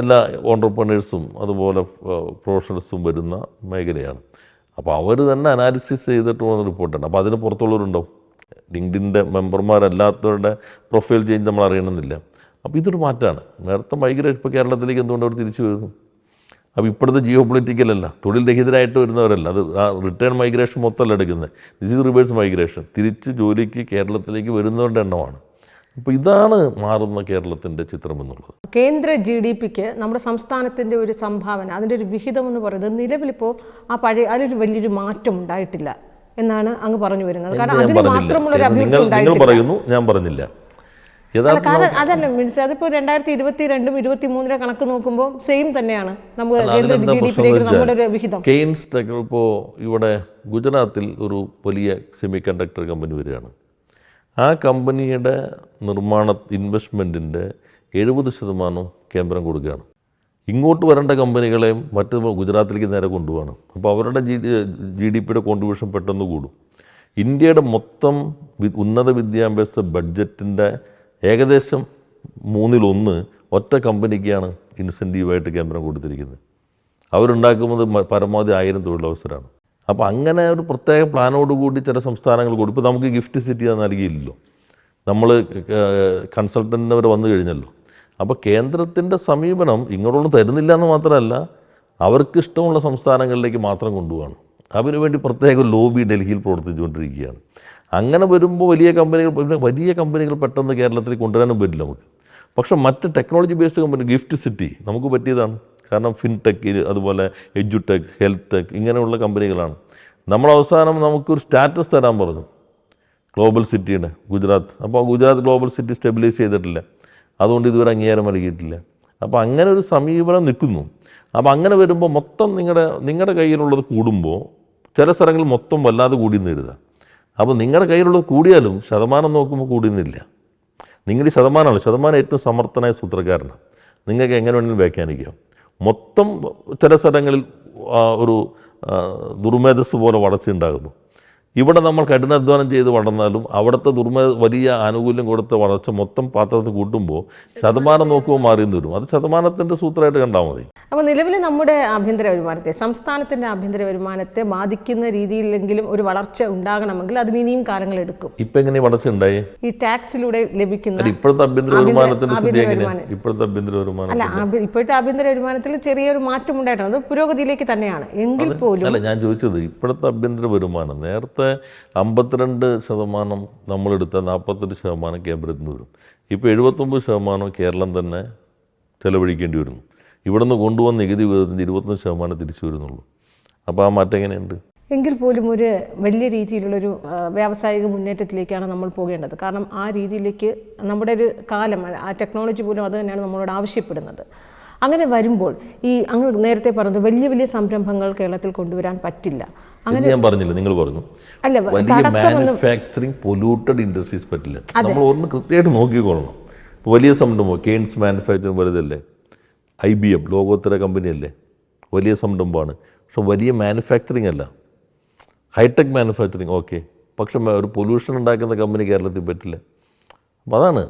എല്ലാ ഓൺട്രപ്രണേഴ്സും അതുപോലെ പ്രൊഫഷണൽസും വരുന്ന മേഖലയാണ്. അപ്പോൾ അവർ തന്നെ അനാലിസിസ് ചെയ്തിട്ട് പോകുന്ന റിപ്പോർട്ടാണ്. അപ്പോൾ അതിന് പുറത്തുള്ളവരുണ്ടാവും. ലിങ്ക്ഡിൻ്റെ മെമ്പർമാരല്ലാത്തവരുടെ പ്രൊഫൈൽ ചേഞ്ച് നമ്മൾ അറിയണമെന്നില്ല. അപ്പോൾ ഇതൊരു മാറ്റമാണ്. നേരത്തെ മൈഗ്രേഷൻ ഇപ്പോൾ കേരളത്തിലേക്ക് എന്തുകൊണ്ട് അവർ തിരിച്ചു വരുന്നു? അപ്പോൾ ഇപ്പോഴത്തെ ജിയോ പൊളിറ്റിക്കലല്ല, തൊഴിൽ രഹിതരായിട്ട് വരുന്നവരല്ല, അത് ആ റിട്ടേൺ മൈഗ്രേഷൻ മൊത്തമല്ല എടുക്കുന്നത്. This is reverse migration. തിരിച്ച് ജോലിക്ക് കേരളത്തിലേക്ക് വരുന്നവരുടെ എണ്ണമാണ്. അപ്പോൾ ഇതാണ് മാറുന്ന കേരളത്തിൻ്റെ ചിത്രം എന്നുള്ളത്. കേന്ദ്ര GDPക്ക് നമ്മുടെ സംസ്ഥാനത്തിൻ്റെ ഒരു സംഭാവന, അതിൻ്റെ ഒരു വിഹിതം എന്ന് പറയുന്നത് നിലവിലിപ്പോൾ ആ പഴയ അതിലൊരു വലിയൊരു മാറ്റം ഉണ്ടായിട്ടില്ല എന്നാണ് അങ്ങ് പറഞ്ഞു വരുന്നത്. കാരണം അതിന് മാത്രമുള്ള ഒരു അഭിവൃദ്ധി നിങ്ങൾ പറയുന്നു, ഞാൻ പറഞ്ഞില്ല. കാരണം അതല്ല മീൻസ് അതിപ്പോൾ 2022 23 കണക്ക് നോക്കുമ്പോൾ സെയിം തന്നെയാണ് നമുക്ക് GDPയിലേക്ക് നമ്മുടെ ഒരു വിഹിതം. കെയ്ൻസ് ഇപ്പോൾ ഇവിടെ ഗുജറാത്തിൽ ഒരു വലിയ സെമി കണ്ടക്ടർ കമ്പനി വരികയാണ്. ആ കമ്പനിയുടെ നിർമ്മാണ ഇൻവെസ്റ്റ്മെൻറ്റിൻ്റെ 70% കേന്ദ്രം കൊടുക്കുകയാണ്. ഇങ്ങോട്ട് വരേണ്ട കമ്പനികളെയും മറ്റ് ഗുജറാത്തിലേക്ക് നേരെ കൊണ്ടുപോവാണ്. അപ്പോൾ അവരുടെ GDPയുടെ കോൺട്രിബ്യൂഷൻ പെട്ടെന്ന് കൂടും. ഇന്ത്യയുടെ മൊത്തം ഉന്നത വിദ്യാഭ്യാസ ബഡ്ജറ്റിൻ്റെ ഏകദേശം 1/3 ഒറ്റ കമ്പനിക്കാണ് ഇൻസെൻറ്റീവായിട്ട് കേന്ദ്രം കൊടുത്തിരിക്കുന്നത്. അവരുണ്ടാക്കുന്നത് പരമാവധി 1000 തൊഴിലവസരമാണ്. അപ്പോൾ അങ്ങനെ ഒരു പ്രത്യേക പ്ലാനോടുകൂടി ചില സംസ്ഥാനങ്ങൾ കൂടി, ഇപ്പോൾ നമുക്ക് ഗിഫ്റ്റ് സിറ്റി നൽകിയില്ലല്ലോ, നമ്മൾ കൺസൾട്ടൻറ്റിന് അവർ വന്നു കഴിഞ്ഞല്ലോ. അപ്പോൾ കേന്ദ്രത്തിൻ്റെ സമീപനം ഇങ്ങോട്ടൊന്നും തരുന്നില്ല എന്ന് മാത്രമല്ല, അവർക്ക് ഇഷ്ടമുള്ള സംസ്ഥാനങ്ങളിലേക്ക് മാത്രം കൊണ്ടുപോകണം. അതിനുവേണ്ടി പ്രത്യേക ലോബി ഡൽഹിയിൽ പ്രവർത്തിച്ചുകൊണ്ടിരിക്കുകയാണ്. അങ്ങനെ വരുമ്പോൾ വലിയ കമ്പനികൾ പെട്ടെന്ന് കേരളത്തിൽ കൊണ്ടുവരാനും പറ്റില്ല നമുക്ക്. പക്ഷേ മറ്റ് technology based company, gift city നമുക്ക് പറ്റിയതാണ്. കാരണം ഫിൻടെക്, അതുപോലെ എഡ്യൂടെക്, ഹെൽത്ത് ടെക്, ഇങ്ങനെയുള്ള കമ്പനികളാണ്. നമ്മൾ അവസാനം നമുക്കൊരു സ്റ്റാറ്റസ് തരാൻ പറഞ്ഞു ഗ്ലോബൽ സിറ്റിയുടെ ഗുജറാത്ത്. അപ്പോൾ ഗുജറാത്ത് ഗ്ലോബൽ സിറ്റി സ്റ്റെബിലൈസ് ചെയ്തിട്ടില്ല, അതുകൊണ്ട് ഇതുവരെ അംഗീകാരം നൽകിയിട്ടില്ല. അപ്പോൾ അങ്ങനെ ഒരു സമീപനം നിൽക്കുന്നു. അപ്പോൾ അങ്ങനെ വരുമ്പോൾ മൊത്തം നിങ്ങളുടെ കയ്യിലുള്ളത് കൂടുമ്പോൾ ചില സ്ഥലങ്ങളിൽ മൊത്തം വല്ലാതെ കൂടിയെന്ന് കരുതുക. അപ്പോൾ നിങ്ങളുടെ കയ്യിലുള്ളത് കൂടിയാലും ശതമാനം നോക്കുമ്പോൾ കൂടുന്നില്ല. നിങ്ങളുടെ ശതമാനം ഏറ്റവും സമർത്ഥനായ സൂത്രക്കാരനാണ്. നിങ്ങൾക്ക് എങ്ങനെ വേണമെങ്കിലും വ്യാഖ്യാനിക്കാം. മൊത്തം ചില സ്ഥലങ്ങളിൽ ഒരു ദുർമേധസ് പോലെ വളർച്ചയുണ്ടാകുന്നു. ഇവിടെ നമ്മൾ കഠിനാധ്വാനം ചെയ്ത് വളർന്നാലും അവിടുത്തെ വലിയ ആനുകൂല്യം കൊടുത്ത വളർച്ച മൊത്തം പാത്രത്തിൽ കൂട്ടുമ്പോൾ ശതമാനം നോക്കുമ്പോൾ മാറിയെന്ന് വരും. അത് ശതമാനത്തിൻ്റെ സൂത്രമായിട്ട് കണ്ടാൽ മതി. അപ്പോൾ നിലവിൽ നമ്മുടെ ആഭ്യന്തര വരുമാനത്തെ, സംസ്ഥാനത്തിൻ്റെ ആഭ്യന്തര വരുമാനത്തെ ബാധിക്കുന്ന രീതിയിലെങ്കിലും ഒരു വളർച്ച ഉണ്ടാകണമെങ്കിൽ അതിന് ഇനിയും കാലങ്ങളെടുക്കും. ഇപ്പം എങ്ങനെ വളർച്ച ഉണ്ടായി? ഈ ടാക്സിലൂടെ ലഭിക്കുന്ന ഇപ്പോഴത്തെ ആഭ്യന്തര വരുമാനത്തിൻ്റെ സ്ഥിതി എങ്ങനെ? ഇപ്പോഴത്തെ ആഭ്യന്തര വരുമാനം ഇപ്പോഴത്തെ ആഭ്യന്തര വരുമാനത്തിൽ ചെറിയൊരു മാറ്റം ഉണ്ടായിട്ടുണ്ട്. അത് പുരോഗതിയിലേക്ക് തന്നെയാണ്. എങ്കിൽ പോലും അല്ല, ഞാൻ ചോദിച്ചത് ഇപ്പോഴത്തെ ആഭ്യന്തര വരുമാനം നേരത്തെ 52% നമ്മളെടുത്ത 48% കേന്ദ്രത്തിൽ നിന്ന് വരും. ഇപ്പോൾ 79% കേരളം തന്നെ ചെലവഴിക്കേണ്ടി വരുന്നു. ഇവിടെ നിന്ന് കൊണ്ടുവന്ന നികുതി വിഹിതത്തിൻ്റെ 25% തിരിച്ചു വരുന്നുള്ളൂ. അപ്പോൾ ആ മാറ്റം എങ്ങനെയുണ്ട്? എങ്കിൽ പോലും ഒരു വലിയ രീതിയിലുള്ളൊരു വ്യാവസായിക മുന്നേറ്റത്തിലേക്കാണ് നമ്മൾ പോകേണ്ടത്. കാരണം ആ രീതിയിലേക്ക് നമ്മുടെ ഒരു കാലം, ആ ടെക്നോളജി പോലും അത് തന്നെയാണ് നമ്മളോട് ആവശ്യപ്പെടുന്നത്. അങ്ങനെ വരുമ്പോൾ ഈ അങ്ങ് നേരത്തെ പറഞ്ഞത് വലിയ വലിയ സംരംഭങ്ങൾ കേരളത്തിൽ കൊണ്ടുവരാൻ പറ്റില്ല. അങ്ങനെ ഞാൻ പറഞ്ഞില്ല, നിങ്ങൾ പറഞ്ഞു അല്ല, വലിയ മാനുഫാക്ചറിങ് പൊല്യൂട്ടഡ് ഇൻഡസ്ട്രീസ് പറ്റില്ല. നമ്മൾ ഒന്ന് കൃത്യമായിട്ട് നോക്കിക്കൊള്ളണം. വലിയ സംരംഭം കെയ്ൻസ് മാനുഫാക്ചറിങ് വലുതല്ലേ, IBM ലോകോത്തര കമ്പനിയല്ലേ, വലിയ സംരംഭമാണ്. പക്ഷെ വലിയ മാനുഫാക്ചറിങ് അല്ല, ഹൈടെക് മാനുഫാക്ചറിങ് ഓക്കെ. പക്ഷെ ഒരു പൊല്യൂഷൻ ഉണ്ടാക്കുന്ന കമ്പനി കേരളത്തിൽ പറ്റില്ല. അപ്പോൾ അതാണ്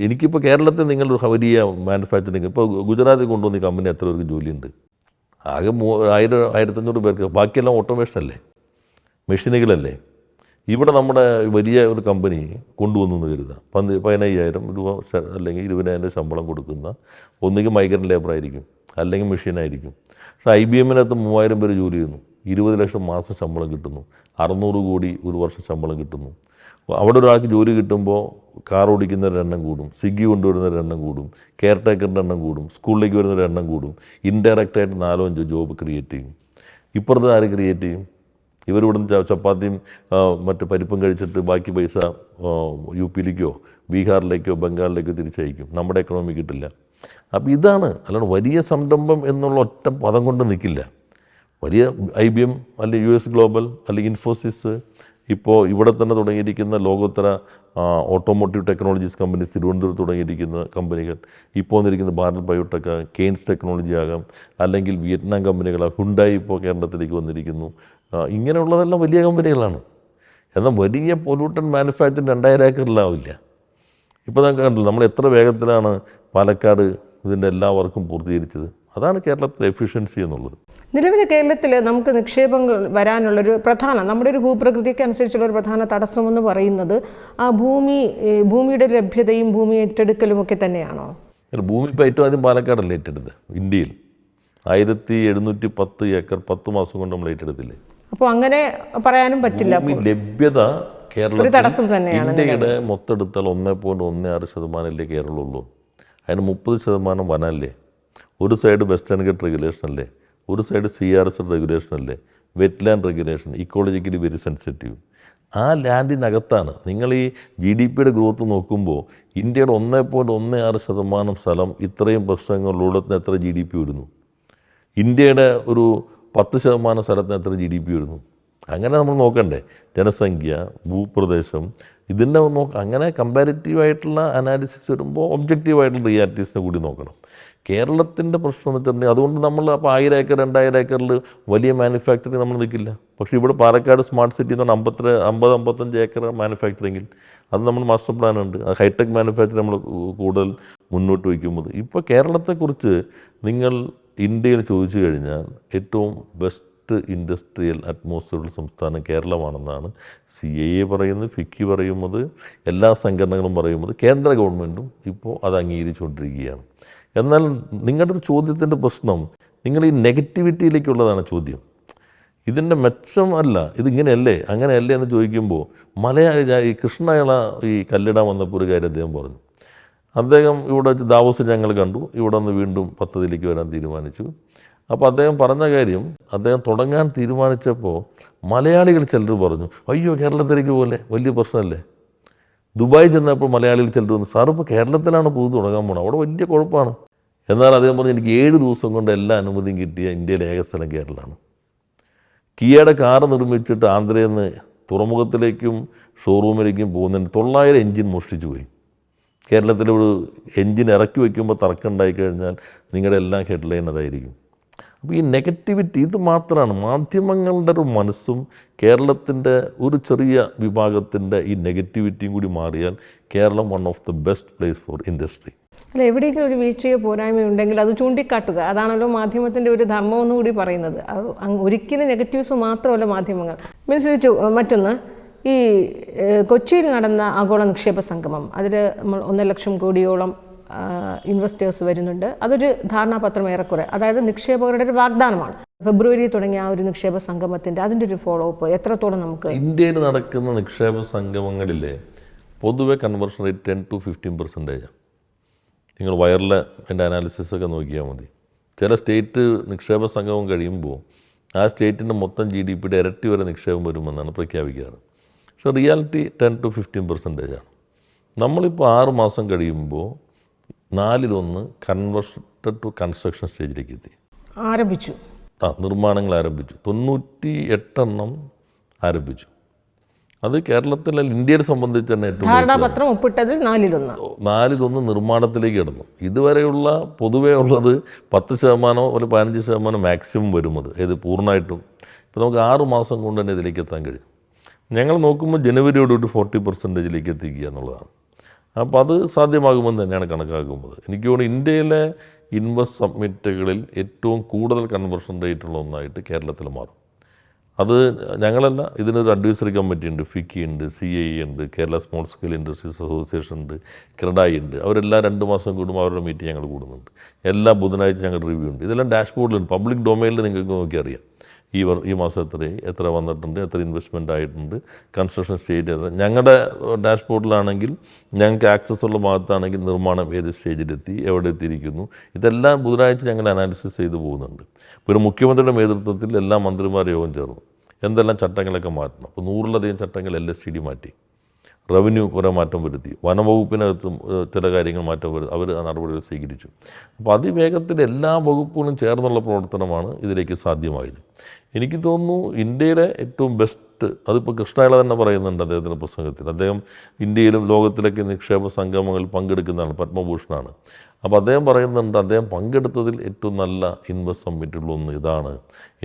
എനിക്കിപ്പോൾ കേരളത്തിൽ നിങ്ങൾ വലിയ മാനുഫാക്ചറിങ്, ഇപ്പോൾ ഗുജറാത്തിൽ കൊണ്ടുവന്ന ഈ കമ്പനി എത്ര പേർക്ക് ജോലിയുണ്ട്? ആകെ 1000-1500 പേർക്ക്. ബാക്കിയെല്ലാം ഓട്ടോമേഷൻ അല്ലേ, മെഷീനുകളല്ലേ. ഇവിടെ നമ്മുടെ വലിയ ഒരു കമ്പനി കൊണ്ടുവന്നു എന്ന് കരുതാം, 15,000 രൂപ അല്ലെങ്കിൽ 20,000 ശമ്പളം കൊടുക്കുന്ന ഒന്നുകിൽ മൈഗ്രൻ്റ് ലേബർ ആയിരിക്കും, അല്ലെങ്കിൽ മെഷീനായിരിക്കും. പക്ഷേ IBM-നകത്ത് 3000 പേര് ജോലി ചെയ്യുന്നു, 20 ലക്ഷം മാസം ശമ്പളം കിട്ടുന്നു, 600 കോടി ഒരു വർഷം ശമ്പളം കിട്ടുന്നു. അവിടെ ഒരാൾക്ക് ജോലി കിട്ടുമ്പോൾ കാർ ഓടിക്കുന്നവരുടെ എണ്ണം കൂടും, സ്വിഗ്ഗി കൊണ്ടുവരുന്നവരുടെ എണ്ണം കൂടും, കെയർ ടേക്കറിൻ്റെ എണ്ണം കൂടും, സ്കൂളിലേക്ക് വരുന്നവരുടെ എണ്ണം കൂടും. ഇൻഡയറക്റ്റായിട്ട് 4-5 ജോബ് ക്രിയേറ്റ് ചെയ്യും. ഇപ്പുറത്ത് ആര് ക്രിയേറ്റ് ചെയ്യും? ഇവരിവിടുന്ന് ചപ്പാത്തിയും മറ്റ് പരിപ്പും കഴിച്ചിട്ട് ബാക്കി പൈസ UP-ലേക്കോ ബീഹാറിലേക്കോ ബംഗാളിലേക്കോ തിരിച്ചയക്കും. നമ്മുടെ എക്കണോമി കിട്ടില്ല. അപ്പോൾ ഇതാണ്, അല്ലാണ്ട് വലിയ സംരംഭം എന്നുള്ള ഒറ്റ പദം കൊണ്ട് നിൽക്കില്ല. വലിയ IBM അല്ലെങ്കിൽ US ഗ്ലോബൽ അല്ലെങ്കിൽ ഇൻഫോസിസ്, ഇപ്പോൾ ഇവിടെ തന്നെ തുടങ്ങിയിരിക്കുന്ന ലോകോത്തര ഓട്ടോമോട്ടീവ് ടെക്നോളജീസ് കമ്പനീസ് തിരുവനന്തപുരത്ത് തുടങ്ങിയിരിക്കുന്ന കമ്പനികൾ, ഇപ്പോൾ വന്നിരിക്കുന്ന ഭാരത് ബയോടെക്, കെയ്ൻസ് ടെക്നോളജി ആകാം, അല്ലെങ്കിൽ വിയറ്റ്നാം കമ്പനികളാണ്, ഹുണ്ടായി ഇപ്പോൾ കേരളത്തിലേക്ക് വന്നിരിക്കുന്നു. ഇങ്ങനെയുള്ളതെല്ലാം വലിയ കമ്പനികളാണ്. എന്നാൽ വലിയ പൊല്യൂട്ടൻ മാനുഫാക്ചറിങ് 2000 ഏക്കറിലാവില്ല. ഇപ്പോൾ നമുക്ക് കണ്ടല്ലോ നമ്മൾ എത്ര വേഗത്തിലാണ് പാലക്കാട് ഇതിൻ്റെ എല്ലാ വർക്കും പൂർത്തീകരിച്ചത്. അതാണ് കേരളത്തിലെ എഫിഷ്യൻസി എന്നുള്ളത്. നിലവിലെ കേരളത്തിൽ നമുക്ക് നിക്ഷേപങ്ങൾ വരാനുള്ളൊരു നമ്മുടെ ഒരു ഭൂപ്രകൃതിക്ക് അനുസരിച്ചുള്ള ഒരു പ്രധാന തടസ്സമെന്ന് പറയുന്നത് ആ ഭൂമിയുടെ ലഭ്യതയും ഭൂമി ഏറ്റെടുക്കലും ഒക്കെ തന്നെയാണോ? ഭൂമി ഇപ്പോൾ ഏറ്റവും ആദ്യം പാലക്കാടല്ലേ ഏറ്റെടുത്ത്? ഇന്ത്യയിൽ 1710 ഏക്കർ 10 മാസം കൊണ്ട് നമ്മൾ ഏറ്റെടുത്തില്ലേ? അപ്പോൾ അങ്ങനെ പറയാനും പറ്റില്ല. ഭൂമി ലഭ്യത കേരളത്തിൽ ഇന്ത്യയുടെ മൊത്തം എടുത്താൽ 1.16% കേരളമുള്ളൂ. അതിന് 30% വനമല്ലേ, ഒരു സൈഡ് വെസ്റ്റേൺ ഗട്ട് റെഗുലേഷൻ അല്ലേ, ഒരു സൈഡ് CRS റെഗുലേഷൻ അല്ലേ, wetland regulation, ecologically very sensitive. ആ ലാൻഡിനകത്താണ് നിങ്ങൾ ഈ GDPയുടെ ഗ്രോത്ത് നോക്കുമ്പോൾ ഇന്ത്യയുടെ 1.16% സ്ഥലം ഇത്രയും പ്രശ്നങ്ങളിലുള്ളതിന് എത്ര GDP വരുന്നു? ഇന്ത്യയുടെ ഒരു 10% സ്ഥലത്തിന് എത്ര GDP വരുന്നു? അങ്ങനെ നമ്മൾ നോക്കണ്ടേ? ജനസംഖ്യ, ഭൂപ്രദേശം, ഇതിൻ്റെ അങ്ങനെ കമ്പാരിറ്റീവായിട്ടുള്ള അനാലിസിസ് വരുമ്പോൾ ഒബ്ജക്റ്റീവായിട്ടുള്ള റിയാലിറ്റീസിനെ കൂടി നോക്കണം. കേരളത്തിൻ്റെ പ്രശ്നം എന്ന് വെച്ചിട്ടുണ്ടെങ്കിൽ അതുകൊണ്ട് നമ്മൾ അപ്പോൾ 1000 ഏക്കർ 2000 ഏക്കറിൽ വലിയ മാനുഫാക്ചറിങ് നമ്മൾ നിൽക്കില്ല. പക്ഷേ ഇവിടെ പാലക്കാട് സ്മാർട്ട് സിറ്റി എന്ന് പറഞ്ഞാൽ 50-55 ഏക്കർ മാനുഫാക്ചറിങ്ങിൽ അത് നമ്മൾ മാസ്റ്റർ പ്ലാനുണ്ട്. ആ ഹൈടെക് മാനുഫാക്ചറിങ് നമ്മൾ കൂടുതൽ മുന്നോട്ട് വയ്ക്കുമ്പോൾ ഇപ്പോൾ കേരളത്തെക്കുറിച്ച് നിങ്ങൾ ഇന്ത്യയിൽ ചോദിച്ചു കഴിഞ്ഞാൽ ഏറ്റവും ബെസ്റ്റ് ഇൻഡസ്ട്രിയൽ അറ്റ്മോസ്ഫിയറുള്ള സംസ്ഥാനം കേരളമാണെന്നാണ് CAA പറയുന്നത്, FICCI പറയുന്നത്, എല്ലാ സംഘടനകളും പറയുന്നത്, കേന്ദ്ര ഗവൺമെൻറ്റും ഇപ്പോൾ അത് അംഗീകരിച്ചുകൊണ്ടിരിക്കുകയാണ്. എന്നാൽ നിങ്ങളുടെ ഒരു ചോദ്യത്തിൻ്റെ പ്രശ്നം നിങ്ങൾ ഈ നെഗറ്റിവിറ്റിയിലേക്കുള്ളതാണ് ചോദ്യം. ഇതിൻ്റെ മെച്ചം അല്ല, ഇതിങ്ങനെയല്ലേ അങ്ങനെയല്ലേ എന്ന് ചോദിക്കുമ്പോൾ ഈ കൃഷ്ണയള ഈ കല്ലിടാൻ വന്നപ്പോൾ ഒരു കാര്യം അദ്ദേഹം പറഞ്ഞു. അദ്ദേഹം ഇവിടെ വെച്ച് ദാവോസ് ഞങ്ങൾ കണ്ടു, ഇവിടെ നിന്ന് വീണ്ടും പദ്ധതിയിലേക്ക് വരാൻ തീരുമാനിച്ചു. അപ്പോൾ അദ്ദേഹം പറഞ്ഞ കാര്യം, അദ്ദേഹം തുടങ്ങാൻ തീരുമാനിച്ചപ്പോൾ മലയാളികൾ ചിലർ പറഞ്ഞു, അയ്യോ കേരളത്തിലേക്ക് പോലെ വലിയ പ്രശ്നമല്ലേ. ദുബായ് ചെന്നപ്പോൾ മലയാളികൾ ചിലർ വന്നു, സാർ ഇപ്പോൾ കേരളത്തിലാണ് പുതു തുടങ്ങാൻ പോകണം, അവിടെ വലിയ കുഴപ്പമാണ്. എന്നാൽ അദ്ദേഹം പറഞ്ഞു, എനിക്ക് 7 ദിവസം കൊണ്ട് എല്ലാ അനുമതിയും കിട്ടിയ ഇന്ത്യയിലെ ഏക സ്ഥലം കേരളമാണ്. കിയയുടെ കാറ് നിർമ്മിച്ചിട്ട് ആന്ധ്രയിൽ നിന്ന് തുറമുഖത്തിലേക്കും ഷോറൂമിലേക്കും പോകുന്നതിന് 900 എൻജിൻ മോഷ്ടിച്ചു പോയി. കേരളത്തിലെ ഒരു എൻജിൻ ഇറക്കി വയ്ക്കുമ്പോൾ തർക്കം ഉണ്ടായിക്കഴിഞ്ഞാൽ നിങ്ങളുടെ എല്ലാം ഹെഡ്ലൈൻ അതായിരിക്കും. അപ്പോൾ ഈ നെഗറ്റിവിറ്റി ഇത് മാത്രമാണ് മാധ്യമങ്ങളുടെ ഒരു മനസ്സും കേരളത്തിൻ്റെ ഒരു ചെറിയ വിഭാഗത്തിൻ്റെ ഈ നെഗറ്റിവിറ്റിയും കൂടി മാറിയാൽ Keralam one of the best place for industry. അല്ല, എവിടെയെങ്കിലും ഒരു വീഴ്ചയോ പോരായ്മയുണ്ടെങ്കിൽ അത് ചൂണ്ടിക്കാട്ടുക, അതാണല്ലോ മാധ്യമത്തിൻ്റെ ഒരു ധർമ്മം എന്നുകൂടി പറയുന്നത്. ഒരിക്കലും നെഗറ്റീവ്സ് മാത്രമല്ല മാധ്യമങ്ങൾ. മത്സരിച്ചു. മറ്റൊന്ന്, ഈ കൊച്ചിയിൽ നടന്ന ആഗോള നിക്ഷേപ സംഗമം, അതിൽ നമ്മൾ 1 ലക്ഷം കോടിയോളം ഇൻവെസ്റ്റേഴ്സ് വരുന്നുണ്ട്. അതൊരു ധാരണാപത്രം ഏറെക്കുറെ, അതായത് നിക്ഷേപകരുടെ ഒരു വാഗ്ദാനമാണ്. ഫെബ്രുവരി തുടങ്ങിയ ആ ഒരു നിക്ഷേപ സംഗമത്തിൻ്റെ അതിൻ്റെ ഒരു ഫോളോ അപ്പ് എത്രത്തോളം നമുക്ക് ഇന്ത്യയിൽ നടക്കുന്ന നിക്ഷേപ സംഗമങ്ങളിലെ പൊതുവെ കൺവേർഷൻ റേറ്റ് 10 to 15%. നിങ്ങൾ വയറിലെ എൻ്റെ അനാലിസിസൊക്കെ നോക്കിയാൽ മതി. ചില സ്റ്റേറ്റ് നിക്ഷേപ സംഗമം കഴിയുമ്പോൾ ആ സ്റ്റേറ്റിൻ്റെ മൊത്തം GDPയുടെ ഇരട്ടി വരെ നിക്ഷേപം വരുമെന്നാണ് പ്രഖ്യാപിക്കാറ്. പക്ഷേ റിയാലിറ്റി 10 to 15%. നമ്മളിപ്പോൾ 6 മാസം കഴിയുമ്പോൾ 4/1 കൺവേർട്ടഡ് ടു കൺസ്ട്രക്ഷൻ സ്റ്റേജിലേക്ക് എത്തി. ആരംഭിച്ചു. നിർമ്മാണങ്ങൾ ആരംഭിച്ചു. 98 എണ്ണം ആരംഭിച്ചു. അത് കേരളത്തിലെ ഇന്ത്യയെ സംബന്ധിച്ച് തന്നെ ഏറ്റവും ധാരണാപത്രം ഒപ്പിട്ടതിൽ 4/1 നിർമ്മാണത്തിലേക്ക് കിടന്നു. ഇതുവരെയുള്ള പൊതുവേ ഉള്ളത് 10% ഒരു 15% മാക്സിമം വരുന്നത് ഏത് പൂർണ്ണമായിട്ടും. ഇപ്പോൾ നമുക്ക് 6 മാസം കൊണ്ട് തന്നെ ഇതിലേക്ക് എത്താൻ കഴിയും. ഞങ്ങൾ നോക്കുമ്പോൾ ജനുവരിയോടുകൂടി 40% എത്തിക്കുക എന്നുള്ളതാണ്. അപ്പോൾ അത് സാധ്യമാകുമെന്ന് തന്നെയാണ് കണക്കാക്കുന്നത്. എനിക്ക് തോന്നുന്നു ഇന്ത്യയിലെ ഇൻവെസ്റ്റ് സബ്മിറ്റുകളിൽ ഏറ്റവും കൂടുതൽ കൺവേർഷൻ റേറ്റുള്ള ഒന്നായിട്ട് കേരളത്തിൽ മാറും. അത് ഞങ്ങളല്ല, ഇതിനൊരു അഡ്വൈസറി കമ്മിറ്റി ഉണ്ട്, FICCI ഉണ്ട്, CAA ഉണ്ട്, Kerala small scale industries association ഉണ്ട്, ക്രെഡായി ഉണ്ട്. അവരെല്ലാം 2 മാസം കൂടുമ്പോൾ അവരുടെ മീറ്റിംഗ് ഞങ്ങൾ കൂടുന്നുണ്ട്. എല്ലാ ബുധനാഴ്ച ഞങ്ങളുടെ റിവ്യൂ ഉണ്ട്. ഇതെല്ലാം ഡാഷ്ബോർഡിലുണ്ട്, പബ്ലിക് ഡൊമൈനിൽ നിങ്ങൾക്ക് നോക്കി അറിയാം. ഈ മാസം എത്ര വന്നിട്ടുണ്ട്, എത്ര ഇൻവെസ്റ്റ്മെൻ്റ് ആയിട്ടുണ്ട്, കൺസ്ട്രക്ഷൻ സ്റ്റേജ് എത്ര. ഞങ്ങളുടെ ഡാഷ്ബോർഡിലാണെങ്കിൽ ഞങ്ങൾക്ക് ആക്സസ് ഉള്ള ഭാഗത്താണെങ്കിൽ നിർമ്മാണം ഏത് സ്റ്റേജിലെത്തി, എവിടെ എത്തിയിരിക്കുന്നു, ഇതെല്ലാം ബുധനാഴ്ച ഞങ്ങൾ അനാലിസിസ് ചെയ്തു പോകുന്നുണ്ട്. ഒരു മുഖ്യമന്ത്രിയുടെ നേതൃത്വത്തിൽ എല്ലാ മന്ത്രിമാർ യോഗം ചേർന്നു എന്തെല്ലാം ചട്ടങ്ങളൊക്കെ മാറ്റണം. അപ്പോൾ 100-ലധികം ചട്ടങ്ങൾ LSTD മാറ്റി, റവന്യൂ കുറേ മാറ്റം വരുത്തി, വനംവകുപ്പിനകത്തും ചില കാര്യങ്ങൾ മാറ്റം വരുത്തി, അവർ ആ നടപടികൾ സ്വീകരിച്ചു. അപ്പോൾ അതിവേഗത്തിൽ എല്ലാ വകുപ്പുകളും ചേർന്നുള്ള പ്രവർത്തനമാണ് ഇതിലേക്ക് സാധ്യമായത്. എനിക്ക് തോന്നുന്നു ഇന്ത്യയുടെ ഏറ്റവും ബെസ്റ്റ്, അതിപ്പോൾ കൃഷ്ണപിള്ള തന്നെ പറയുന്നുണ്ട് അദ്ദേഹത്തിൻ്റെ പ്രസംഗത്തിൽ. അദ്ദേഹം ഇന്ത്യയിലും ലോകത്തിലൊക്കെ നിക്ഷേപ സംഗമങ്ങളിൽ പങ്കെടുക്കുന്നതാണ്, പത്മഭൂഷണാണ്. അപ്പോൾ അദ്ദേഹം പറയുന്നുണ്ട്, അദ്ദേഹം പങ്കെടുത്തതിൽ ഏറ്റവും നല്ല ഇൻവെസ്റ്റ് സമ്മിറ്റുകളൊന്ന് ഇതാണ്.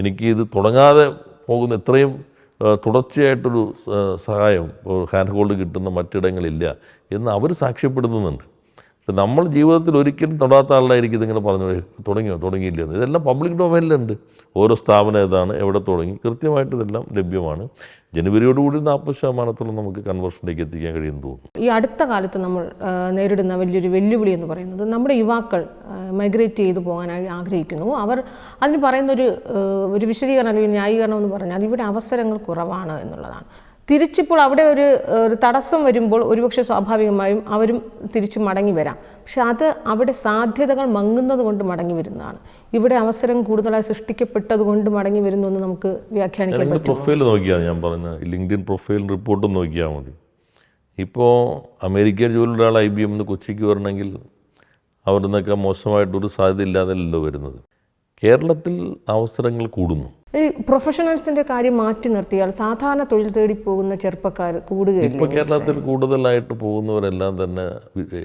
എനിക്ക് ഇത് തുടങ്ങാതെ പോകുന്ന എത്രയും തുടർച്ചയായിട്ടൊരു സഹായം, ഹാൻഡ് ഹോൾഡ് കിട്ടുന്ന മറ്റിടങ്ങളില്ല എന്ന് അവർ സാക്ഷ്യപ്പെടുത്തുന്നുണ്ട്. പക്ഷെ നമ്മൾ ജീവിതത്തിൽ ഒരിക്കലും തൊടാത്ത ആളായിരിക്കും ഇതിങ്ങനെ പറഞ്ഞു തുടങ്ങിയില്ലെന്ന്. ഇതെല്ലാം പബ്ലിക് ഡൊമൈനിലുണ്ട്. ഓരോ സ്ഥാപനം ഏതാണ്, എവിടെ തുടങ്ങി, കൃത്യമായിട്ട് ഇതെല്ലാം ലഭ്യമാണ്. ജനുവരിയോടുകൂടി 40% നമുക്ക് കൺവേർഷനിലേക്ക് എത്തിക്കാൻ കഴിയുമെന്ന് തോന്നുന്നു. ഈ അടുത്ത കാലത്ത് നമ്മൾ നേരിടുന്ന വലിയൊരു വെല്ലുവിളി എന്ന് പറയുന്നത് നമ്മുടെ യുവാക്കൾ മൈഗ്രേറ്റ് ചെയ്തു പോകാനായി ആഗ്രഹിക്കുന്നു. അവർ അതിന് പറയുന്ന ഒരു വിശദീകരണം അല്ലെങ്കിൽ ന്യായീകരണം എന്ന് പറഞ്ഞാൽ ഇവിടെ അവസരങ്ങൾ കുറവാണ് എന്നുള്ളതാണ്. തിരിച്ചിപ്പോൾ അവിടെ ഒരു തടസ്സം വരുമ്പോൾ ഒരുപക്ഷെ സ്വാഭാവികമായും അവരും തിരിച്ചു മടങ്ങി വരാം. പക്ഷെ അത് അവിടെ സാധ്യതകൾ മങ്ങുന്നത് കൊണ്ട് മടങ്ങി വരുന്നതാണ്. ഇവിടെ അവസരം കൂടുതലായി സൃഷ്ടിക്കപ്പെട്ടത് കൊണ്ട് മടങ്ങി വരുന്നു എന്ന് നമുക്ക് വ്യാഖ്യാനിക്കാൻ പറ്റും. പ്രൊഫൈൽ നോക്കിയാൽ ഞാൻ പറഞ്ഞ ലിങ്ക്ഡിൻ പ്രൊഫൈൽ റിപ്പോർട്ട് നോക്കിയാൽ മതി. ഇപ്പോൾ അമേരിക്കയിൽ ജോലിയുള്ള ആൾ IBM കൊച്ചിക്ക് വരണമെങ്കിൽ അവിടെ നിന്നൊക്കെ മോശമായിട്ടൊരു സാധ്യത ഇല്ലാതല്ലോ വരുന്നത്. കേരളത്തിൽ അവസരങ്ങൾ കൂടുന്നു. ഈ പ്രൊഫഷണൽസിൻ്റെ കാര്യം മാറ്റി നിർത്തിയാൽ സാധാരണ തൊഴിൽ തേടി പോകുന്ന ചെറുപ്പക്കാർ കൂടുകയില്ല. ഇപ്പോൾ കേരളത്തിൽ കൂടുതലായിട്ട് പോകുന്നവരെല്ലാം തന്നെ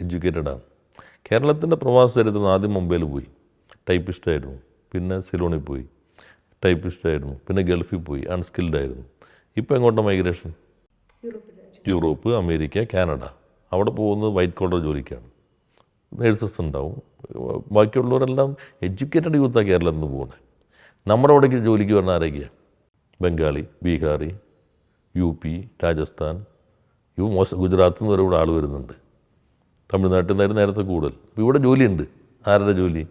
എഡ്യൂക്കേറ്റഡാണ്. കേരളത്തിൻ്റെ പ്രവാസ ചരിത്രം ആദ്യം മുംബൈയിൽ പോയി, ടൈപ്പിസ്റ്റായിരുന്നു. പിന്നെ സിലോണിൽ പോയി, ടൈപ്പിസ്റ്റായിരുന്നു. പിന്നെ ഗൾഫിൽ പോയി, അൺസ്കിൽഡായിരുന്നു. ഇപ്പോൾ എങ്ങോട്ടാണ് മൈഗ്രേഷൻ? Europe, America, Canada. അവിടെ പോകുന്നത് വൈറ്റ് കോളർ ജോലിക്കാണ്. നേഴ്സസ് ഉണ്ടാവും. ബാക്കിയുള്ളവരെല്ലാം എഡ്യൂക്കേറ്റഡ് യൂത്താണ് കേരളത്തിൽ നിന്ന് പോകുന്നത്. നമ്മുടെ അവിടേക്ക് ജോലിക്ക് വരുന്ന ആരൊക്കെയാണ്? ബംഗാളി, ബീഹാറി, UP, രാജസ്ഥാൻ, ഗുജറാത്തിൽ നിന്ന് വരെ ഇവിടെ ആൾ വരുന്നുണ്ട്. തമിഴ്നാട്ടിൽ നിന്നായിരുന്നു നേരത്തെ കൂടുതൽ. അപ്പോൾ ഇവിടെ ജോലിയുണ്ട്. ആരുടെ ജോലി?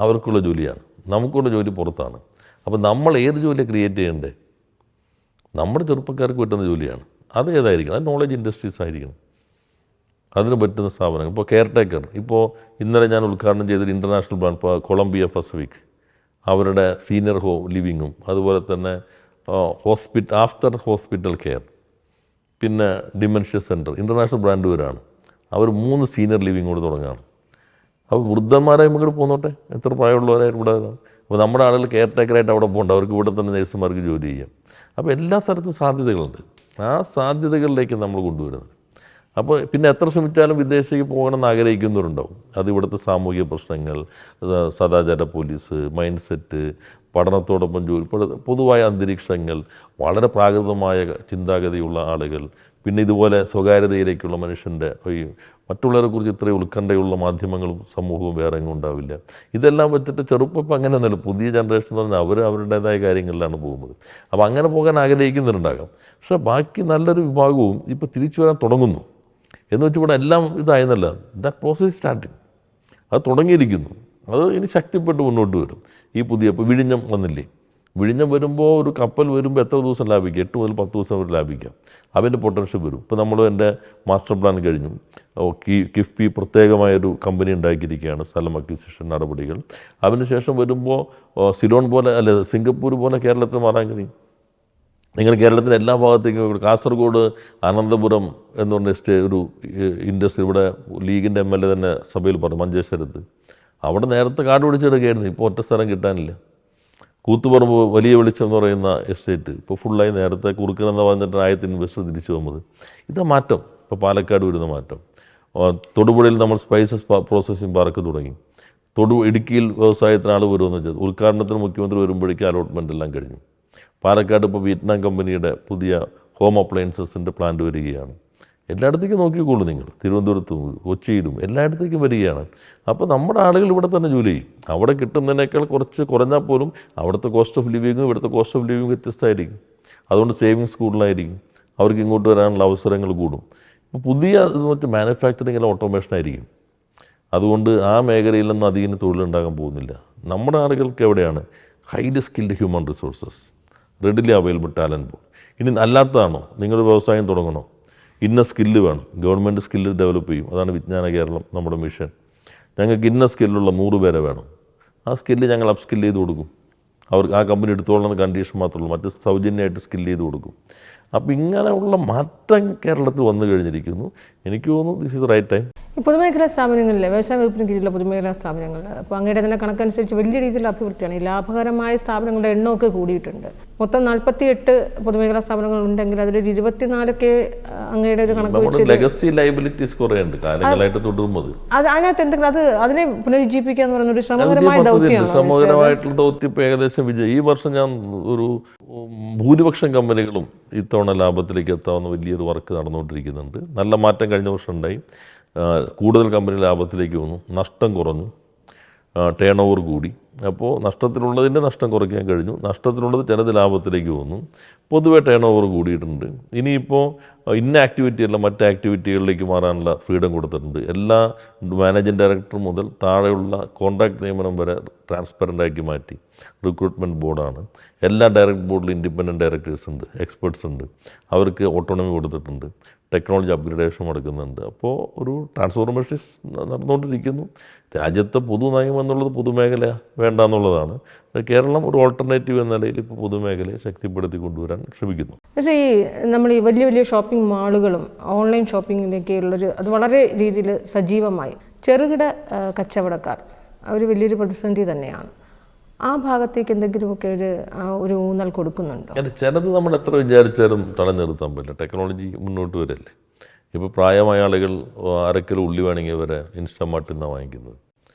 അവർക്കുള്ള ജോലിയാണ്. നമുക്കുള്ള ജോലി പുറത്താണ്. അപ്പോൾ നമ്മൾ ഏത് ജോലിയാണ് ക്രിയേറ്റ് ചെയ്യേണ്ടത്? നമ്മുടെ ചെറുപ്പക്കാർക്ക് പറ്റുന്ന ജോലിയാണ്. അത് ഏതായിരിക്കണം? അത് നോളജ് ഇൻഡസ്ട്രീസ് ആയിരിക്കണം. അതിന് പറ്റുന്ന സ്ഥാപനങ്ങൾ. ഇപ്പോൾ കെയർ ടേക്കർ, ഇപ്പോൾ ഇന്നലെ ഞാൻ ഉദ്ഘാടനം ചെയ്തൊരു ഇൻ്റർനാഷണൽ ബ്രാൻഡ്, ഇപ്പോൾ കൊളംബിയ പസഫിക്, അവരുടെ സീനിയർ ലിവിങ്ങും അതുപോലെ തന്നെ ആഫ്റ്റർ ഹോസ്പിറ്റൽ കെയർ, പിന്നെ ഡിമെൻഷ്യ സെൻറ്റർ, ഇൻ്റർനാഷണൽ ബ്രാൻഡുകാരാണ്. അവർ 3 സീനിയർ ലിവിങ് കൂടി തുടങ്ങുകയാണ്. അപ്പോൾ വൃദ്ധന്മാരായി നമുക്ക് പോന്നോട്ടെ, എത്ര പ്രായമുള്ളവരായിട്ട് ഇവിടെ. അപ്പോൾ നമ്മുടെ ആളുകൾ കെയർ ടേക്കറായിട്ട് അവിടെ പോകണ്ട, അവർക്ക് ഇവിടെ തന്നെ നേഴ്സുമാർക്ക് ജോലി ചെയ്യാം. അപ്പോൾ എല്ലാ സ്ഥലത്തും സാധ്യതകളുണ്ട്. ആ സാധ്യതകളിലേക്ക് നമ്മൾ കൊണ്ടുവരുന്നത്. അപ്പോൾ പിന്നെ എത്ര ശ്രമിച്ചാലും വിദേശത്തേക്ക് പോകണമെന്ന് ആഗ്രഹിക്കുന്നവരുണ്ടാവും. അത് ഇവിടുത്തെ സാമൂഹിക പ്രശ്നങ്ങൾ, സദാചാര പോലീസ്, മൈൻഡ് സെറ്റ്, പഠനത്തോടൊപ്പം ജോലി, പൊതുവായ അന്തരീക്ഷങ്ങൾ, വളരെ പ്രാകൃതമായ ചിന്താഗതിയുള്ള ആളുകൾ, പിന്നെ ഇതുപോലെ സ്വകാര്യതയിലേക്കുള്ള മനുഷ്യൻ്റെ ഈ മറ്റുള്ളവരെക്കുറിച്ച് ഇത്രയും ഉത്കണ്ഠയുള്ള മാധ്യമങ്ങളും സമൂഹവും വേറെ എങ്ങും ഉണ്ടാവില്ല. ഇതെല്ലാം വെച്ചിട്ട് ചെറുപ്പം അങ്ങനെ ഒന്നുമില്ല. പുതിയ ജനറേഷൻ എന്ന് പറഞ്ഞാൽ അവർ അവരുടേതായ കാര്യങ്ങളിലാണ് പോകുന്നത്. അപ്പോൾ അങ്ങനെ പോകാൻ ആഗ്രഹിക്കുന്നുണ്ടാകാം. പക്ഷേ ബാക്കി നല്ലൊരു വിഭാഗവും ഇപ്പോൾ തിരിച്ചു വരാൻ തുടങ്ങുന്നു. എന്ന് വെച്ചാൽ ഇവിടെ എല്ലാം ഇതായെന്നല്ല, ദാറ്റ് പ്രോസസ് സ്റ്റാർട്ടിങ്, അത് തുടങ്ങിയിരിക്കുന്നു. അത് ഇനി ശക്തിപ്പെട്ട് മുന്നോട്ട് വരും. ഈ പുതിയ ഇപ്പോൾ വിഴിഞ്ഞം വന്നില്ലേ, വിഴിഞ്ഞം വരുമ്പോൾ ഒരു കപ്പൽ വരുമ്പോൾ എത്ര ദിവസം ലാഭിക്കാം? 8 മുതൽ 10 ദിവസം വരെ ലാഭിക്കാം. അതിൻ്റെ പൊട്ടൻഷ്യൽ വരും. ഇപ്പോൾ നമ്മൾ എൻ്റെ മാസ്റ്റർ പ്ലാൻ കഴിഞ്ഞു. കിഫ്ബി പ്രത്യേകമായൊരു കമ്പനി ഉണ്ടാക്കിയിരിക്കുകയാണ്, സ്ഥലം അക്വിസിഷൻ നടപടികൾ. അതിനുശേഷം വരുമ്പോൾ സിലോൺ പോലെ അല്ലെ സിംഗപ്പൂർ പോലെ കേരളത്തിൽ മാറാൻ കഴിയും. നിങ്ങൾ കേരളത്തിൻ്റെ എല്ലാ ഭാഗത്തേക്കും, കാസർഗോഡ് അനന്തപുരം എന്ന് പറഞ്ഞ ഒരു ഇൻഡസ്ട്രി, ഇവിടെ ലീഗിൻ്റെ MLA തന്നെ സഭയിൽ പറഞ്ഞു, മഞ്ചേശ്വരത്ത്. അവിടെ നേരത്തെ കാട് പിടിച്ചെടുക്കുകയായിരുന്നു. ഇപ്പോൾ ഒറ്റ സ്ഥലം കിട്ടാനില്ല. കൂത്തുപറമ്പ് വലിയ വെളിച്ചം എന്ന് പറയുന്ന എസ്റ്റേറ്റ് ഇപ്പോൾ ഫുള്ളായി. നേരത്തെ കുറുക്കനെന്ന് പറഞ്ഞിട്ട് ആയത്തിന് ഇൻവെസ്റ്റർ തിരിച്ചു വന്നത്. ഇതാ മാറ്റം. ഇപ്പോൾ പാലക്കാട് വരുന്ന മാറ്റം. തൊടുപുഴയിൽ നമ്മൾ സ്പൈസസ് പ്രോസസ്സിംഗ് പാർക്ക് തുടങ്ങി. ഇടുക്കിയിൽ വ്യവസായത്തിന് ആൾ വരുമെന്ന് വെച്ചാൽ ഉദ്ഘാടനത്തിന് മുഖ്യമന്ത്രി വരുമ്പോഴേക്കും അലോട്ട്മെൻ്റ് എല്ലാം കഴിഞ്ഞു. പാലക്കാട് ഇപ്പോൾ വിയറ്റ്നാം കമ്പനിയുടെ പുതിയ ഹോം അപ്ലയൻസസിൻ്റെ പ്ലാന്റ് വരികയാണ്. എല്ലായിടത്തേക്കും നോക്കിക്കോളൂ നിങ്ങൾ, തിരുവനന്തപുരത്തും കൊച്ചിയിലും എല്ലായിടത്തേക്കും വരികയാണ്. അപ്പോൾ നമ്മുടെ ആളുകൾ ഇവിടെ തന്നെ ജോലി ചെയ്യും. അവിടെ കിട്ടുന്നതിനേക്കാൾ കുറച്ച് കുറഞ്ഞാൽ പോലും അവിടുത്തെ കോസ്റ്റ് ഓഫ് ലിവിങ്ങും ഇവിടുത്തെ കോസ്റ്റ് ഓഫ് ലിവിങ് വ്യത്യസ്തമായിരിക്കും. അതുകൊണ്ട് സേവിങ്സ് കൂടുതലായിരിക്കും. അവർക്ക് ഇങ്ങോട്ട് വരാനുള്ള അവസരങ്ങൾ കൂടും. ഇപ്പോൾ പുതിയ ഇത് വെച്ച് മാനുഫാക്ചറിങ്ങിൽ ഓട്ടോമേഷൻ ആയിരിക്കും. അതുകൊണ്ട് ആ മേഖലയിൽ നിന്ന് അധികം തൊഴിലുണ്ടാകാൻ പോകുന്നില്ല. നമ്മുടെ ആളുകൾക്ക് എവിടെയാണ് highly skilled human resources, readily available talent pool. ഇനി അല്ലാത്തതാണോ, നിങ്ങൾ വ്യവസായം തുടങ്ങണോ, ഇന്ന സ്കില്ല് വേണം, ഗവൺമെൻറ് സ്കില്ല് ഡെവലപ്പ് ചെയ്യും. അതാണ് വിജ്ഞാന കേരളം നമ്മുടെ മിഷൻ. ഞങ്ങൾക്ക് ഇന്ന സ്കില്ലുള്ള 100 പേരെ വേണം, ആ സ്കില്ല് ഞങ്ങൾ അപ്പ് സ്കില്ല് ചെയ്ത് കൊടുക്കും. അവർക്ക് ആ കമ്പനി എടുത്തോളുന്ന കണ്ടീഷൻ മാത്രമേ ഉള്ളൂ, മറ്റ് സൗജന്യമായിട്ട് സ്കില്ല് ചെയ്ത് കൊടുക്കും. അപ്പോൾ ഇങ്ങനെയുള്ള മാറ്റം കേരളത്തിൽ വന്നു കഴിഞ്ഞിരിക്കുന്നു. എനിക്ക് തോന്നുന്നു ദിസ് ഇസ് റൈറ്റ് ടൈം. ഈ പൊതുമേഖലാ സ്ഥാപനങ്ങളിൽ, വ്യവസായ വകുപ്പിന് കീഴിലുള്ള പൊതുമേഖലാ സ്ഥാപനങ്ങൾ അപ്പോൾ അങ്ങയുടെ തന്നെ കണക്കനുസരിച്ച് വലിയ രീതിയിലുള്ള അഭിവൃദ്ധിയാണ്. ഈ ലാഭകരമായ സ്ഥാപനങ്ങളുടെ എണ്ണമൊക്കെ കൂടിയിട്ടുണ്ട്. മൊത്തം 48 പൊതുമേഖലാ സ്ഥാപനങ്ങൾ ഉണ്ടെങ്കിൽ അതിലൊരു 24 അങ്ങയുടെ ഒരു കണക്ക് വെച്ച് ലെഗസി ലയബിലിറ്റീസ് കുറേ ഉണ്ട് കാലങ്ങളായിട്ട് തുടരുന്നത്. അതിനകത്ത് എന്തെങ്കിലും അതിനെ പുനരുജ്ജീവിക്കുക എന്ന് പറയുന്ന ഒരു ശ്രമകരമായ ദൗത്യമാണ്. ശ്രമകരമായിട്ടുള്ള ദൗത്യം ഇപ്പോൾ ഏകദേശം ഈ വർഷം ഞാൻ ഒരു ഭൂരിപക്ഷം കമ്പനികളും ഇത്തവണ ലാഭത്തിലേക്ക് എത്താവുന്ന വലിയൊരു വർക്ക് നടന്നുകൊണ്ടിരിക്കുന്നുണ്ട്. നല്ല മാറ്റം കഴിഞ്ഞ വർഷം ഉണ്ടായി. കൂടുതൽ കമ്പനി ലാഭത്തിലേക്ക് വന്നു, നഷ്ടം കുറഞ്ഞു, ടേൺ ഓവർ കൂടി. അപ്പോൾ നഷ്ടത്തിലുള്ളതിൻ്റെ നഷ്ടം കുറയ്ക്കാൻ കഴിഞ്ഞു, നഷ്ടത്തിലുള്ളത് ചിലത് ലാഭത്തിലേക്ക് വന്നു. പൊതുവെ ടേൺ ഓവർ കൂടിയിട്ടുണ്ട്. ഇനിയിപ്പോൾ ഇന്ന ആക്ടിവിറ്റി അല്ല മറ്റ് ആക്ടിവിറ്റികളിലേക്ക് മാറാനുള്ള ഫ്രീഡം കൊടുത്തിട്ടുണ്ട്. എല്ലാ മാനേജിംഗ് ഡയറക്ടർ മുതൽ താഴെയുള്ള കോൺട്രാക്ട് നിയമനം വരെ ട്രാൻസ്പെറൻ്റ് ആക്കി മാറ്റി. റിക്രൂട്ട്മെൻറ്റ് ബോർഡാണ്. എല്ലാ ഡയറക്ട് ബോർഡിലും ഇൻഡിപെൻഡൻറ്റ് ഡയറക്ടേഴ്സ് ഉണ്ട്, എക്സ്പെർട്സ് ഉണ്ട്. അവർക്ക് ഓട്ടോണമി കൊടുത്തിട്ടുണ്ട്. ടെക്നോളജി അപ്ഗ്രഡേഷൻ നടക്കുന്നുണ്ട്. അപ്പോൾ ഒരു ട്രാൻസ്ഫോർമേഷൻ നടന്നുകൊണ്ടിരിക്കുന്നു. രാജ്യത്തെ പൊതുനയം എന്നുള്ളത് പൊതുമേഖല വേണ്ട എന്നുള്ളതാണ്. കേരളം ഒരു ഓൾട്ടർനേറ്റീവ് എന്ന നിലയിൽ ഇപ്പോൾ പൊതുമേഖലയെ ശക്തിപ്പെടുത്തി കൊണ്ടുവരാൻ ശ്രമിക്കുന്നു. പക്ഷേ ഈ നമ്മൾ ഈ വലിയ വലിയ ഷോപ്പിംഗ് മാളുകളും ഓൺലൈൻ ഷോപ്പിങ്ങിലേക്കുള്ളൊരു അത് വളരെ രീതിയിൽ സജീവമായി. ചെറുകിട കച്ചവടക്കാർ അവർ വലിയൊരു പ്രതിസന്ധി തന്നെയാണ്. ആ ഭാഗത്തേക്ക് എന്തെങ്കിലുമൊക്കെ ഒരു ഊന്നൽ കൊടുക്കുന്നുണ്ടോ? ചിലത് നമ്മൾ എത്ര വിചാരിച്ചാലും തടഞ്ഞു നിർത്താൻ പറ്റില്ല. ടെക്നോളജി മുന്നോട്ട് വരല്ലേ. ഇപ്പോൾ പ്രായമായ ആളുകൾ 1/2 കിലോ ഉള്ളി വേണമെങ്കിൽ വരെ ഇൻസ്റ്റമാർട്ടിൽ നിന്നാണ് വാങ്ങിക്കുന്നത്.